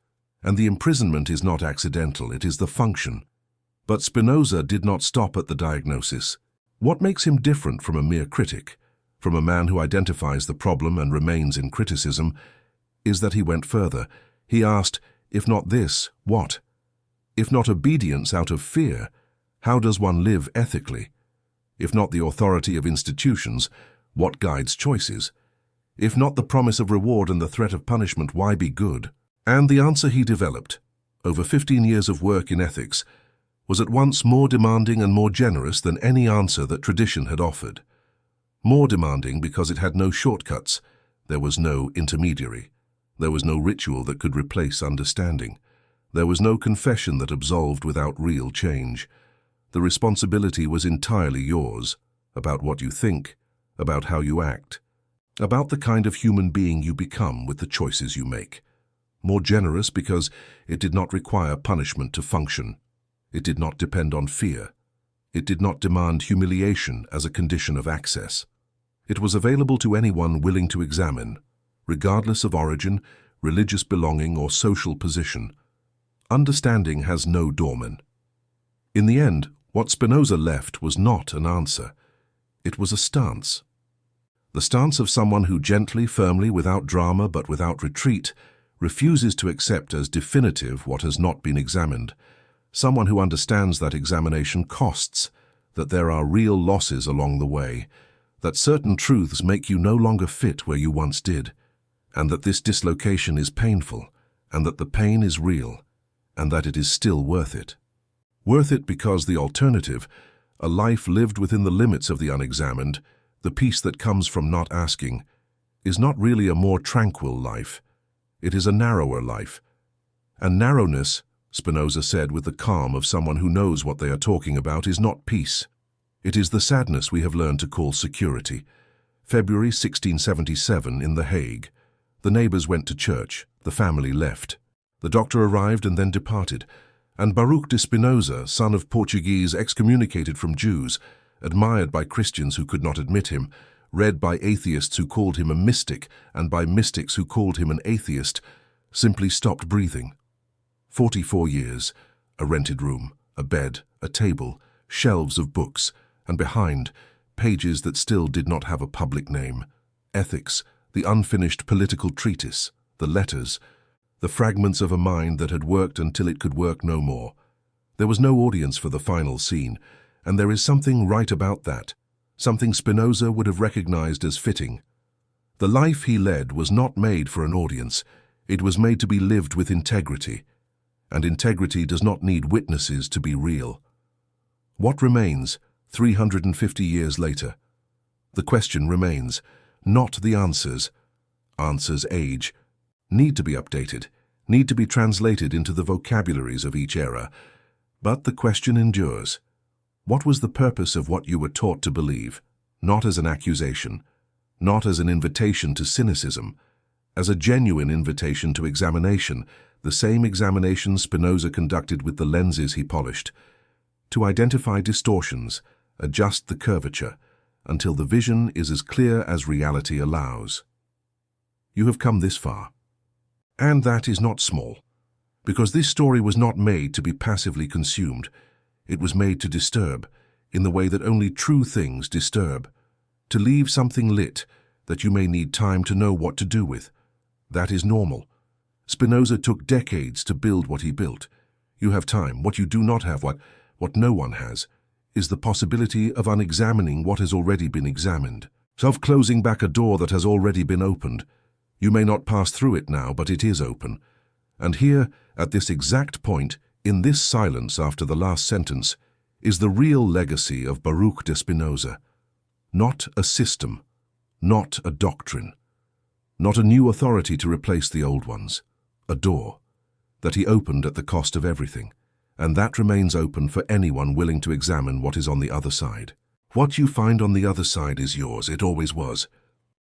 and the imprisonment is not accidental, it is the function. But Spinoza did not stop at the diagnosis. What makes him different from a mere critic, from a man who identifies the problem and remains in criticism, is that he went further. He asked, if not this, what? If not obedience out of fear, how does one live ethically? If not the authority of institutions, What guides choices? If not the promise of reward and the threat of punishment, why be good? And the answer he developed, over 15 years of work in ethics, was at once more demanding and more generous than any answer that tradition had offered. More demanding because it had no shortcuts. There was no intermediary. There was no ritual that could replace understanding. There was no confession that absolved without real change. The responsibility was entirely yours, about what you think, about how you act, about the kind of human being you become with the choices you make. More generous because it did not require punishment to function. It did not depend on fear. It did not demand humiliation as a condition of access. It was available to anyone willing to examine, regardless of origin, religious belonging, or social position. Understanding has no doorman. In the end, what Spinoza left was not an answer. It was a stance. The stance of someone who gently, firmly, without drama but without retreat, refuses to accept as definitive what has not been examined. Someone who understands that examination costs, that there are real losses along the way, that certain truths make you no longer fit where you once did, and that this dislocation is painful, and that the pain is real, and that it is still worth it. Worth it because the alternative, a life lived within the limits of the unexamined, the peace that comes from not asking, is not really a more tranquil life. It is a narrower life. And narrowness, Spinoza said with the calm of someone who knows what they are talking about, is not peace. It is the sadness we have learned to call security. February 1677 in The Hague. The neighbors went to church. The family left. The doctor arrived and then departed. And Baruch de Spinoza, son of Portuguese excommunicated from Jews, admired by Christians who could not admit him, read by atheists who called him a mystic and by mystics who called him an atheist, simply stopped breathing. 44 years, a rented room, a bed, a table, shelves of books, and behind, pages that still did not have a public name. Ethics, the unfinished political treatise, the letters, the fragments of a mind that had worked until it could work no more. There was no audience for the final scene, and there is something right about that, something Spinoza would have recognized as fitting. The life he led was not made for an audience. It was made to be lived with integrity, and integrity does not need witnesses to be real. What remains 350 years later? The question remains, not the answers. Answers age, need to be updated, need to be translated into the vocabularies of each era. But the question endures. What was the purpose of what you were taught to believe? Not as an accusation, not as an invitation to cynicism, as a genuine invitation to examination, the same examination Spinoza conducted with the lenses he polished, to identify distortions, adjust the curvature, until the vision is as clear as reality allows. You have come this far. And that is not small, because this story was not made to be passively consumed. It was made to disturb, in the way that only true things disturb, to leave something lit that you may need time to know what to do with. That is normal. Spinoza took decades to build what he built. You have time. What you do not have, what no one has, is the possibility of unexamining what has already been examined, of closing back a door that has already been opened. You may not pass through it now, but it is open. And here, at this exact point, in this silence after the last sentence, is the real legacy of Baruch de Spinoza. Not a system, not a doctrine, not a new authority to replace the old ones. A door that he opened at the cost of everything, and that remains open for anyone willing to examine what is on the other side. What you find on the other side is yours. It always was.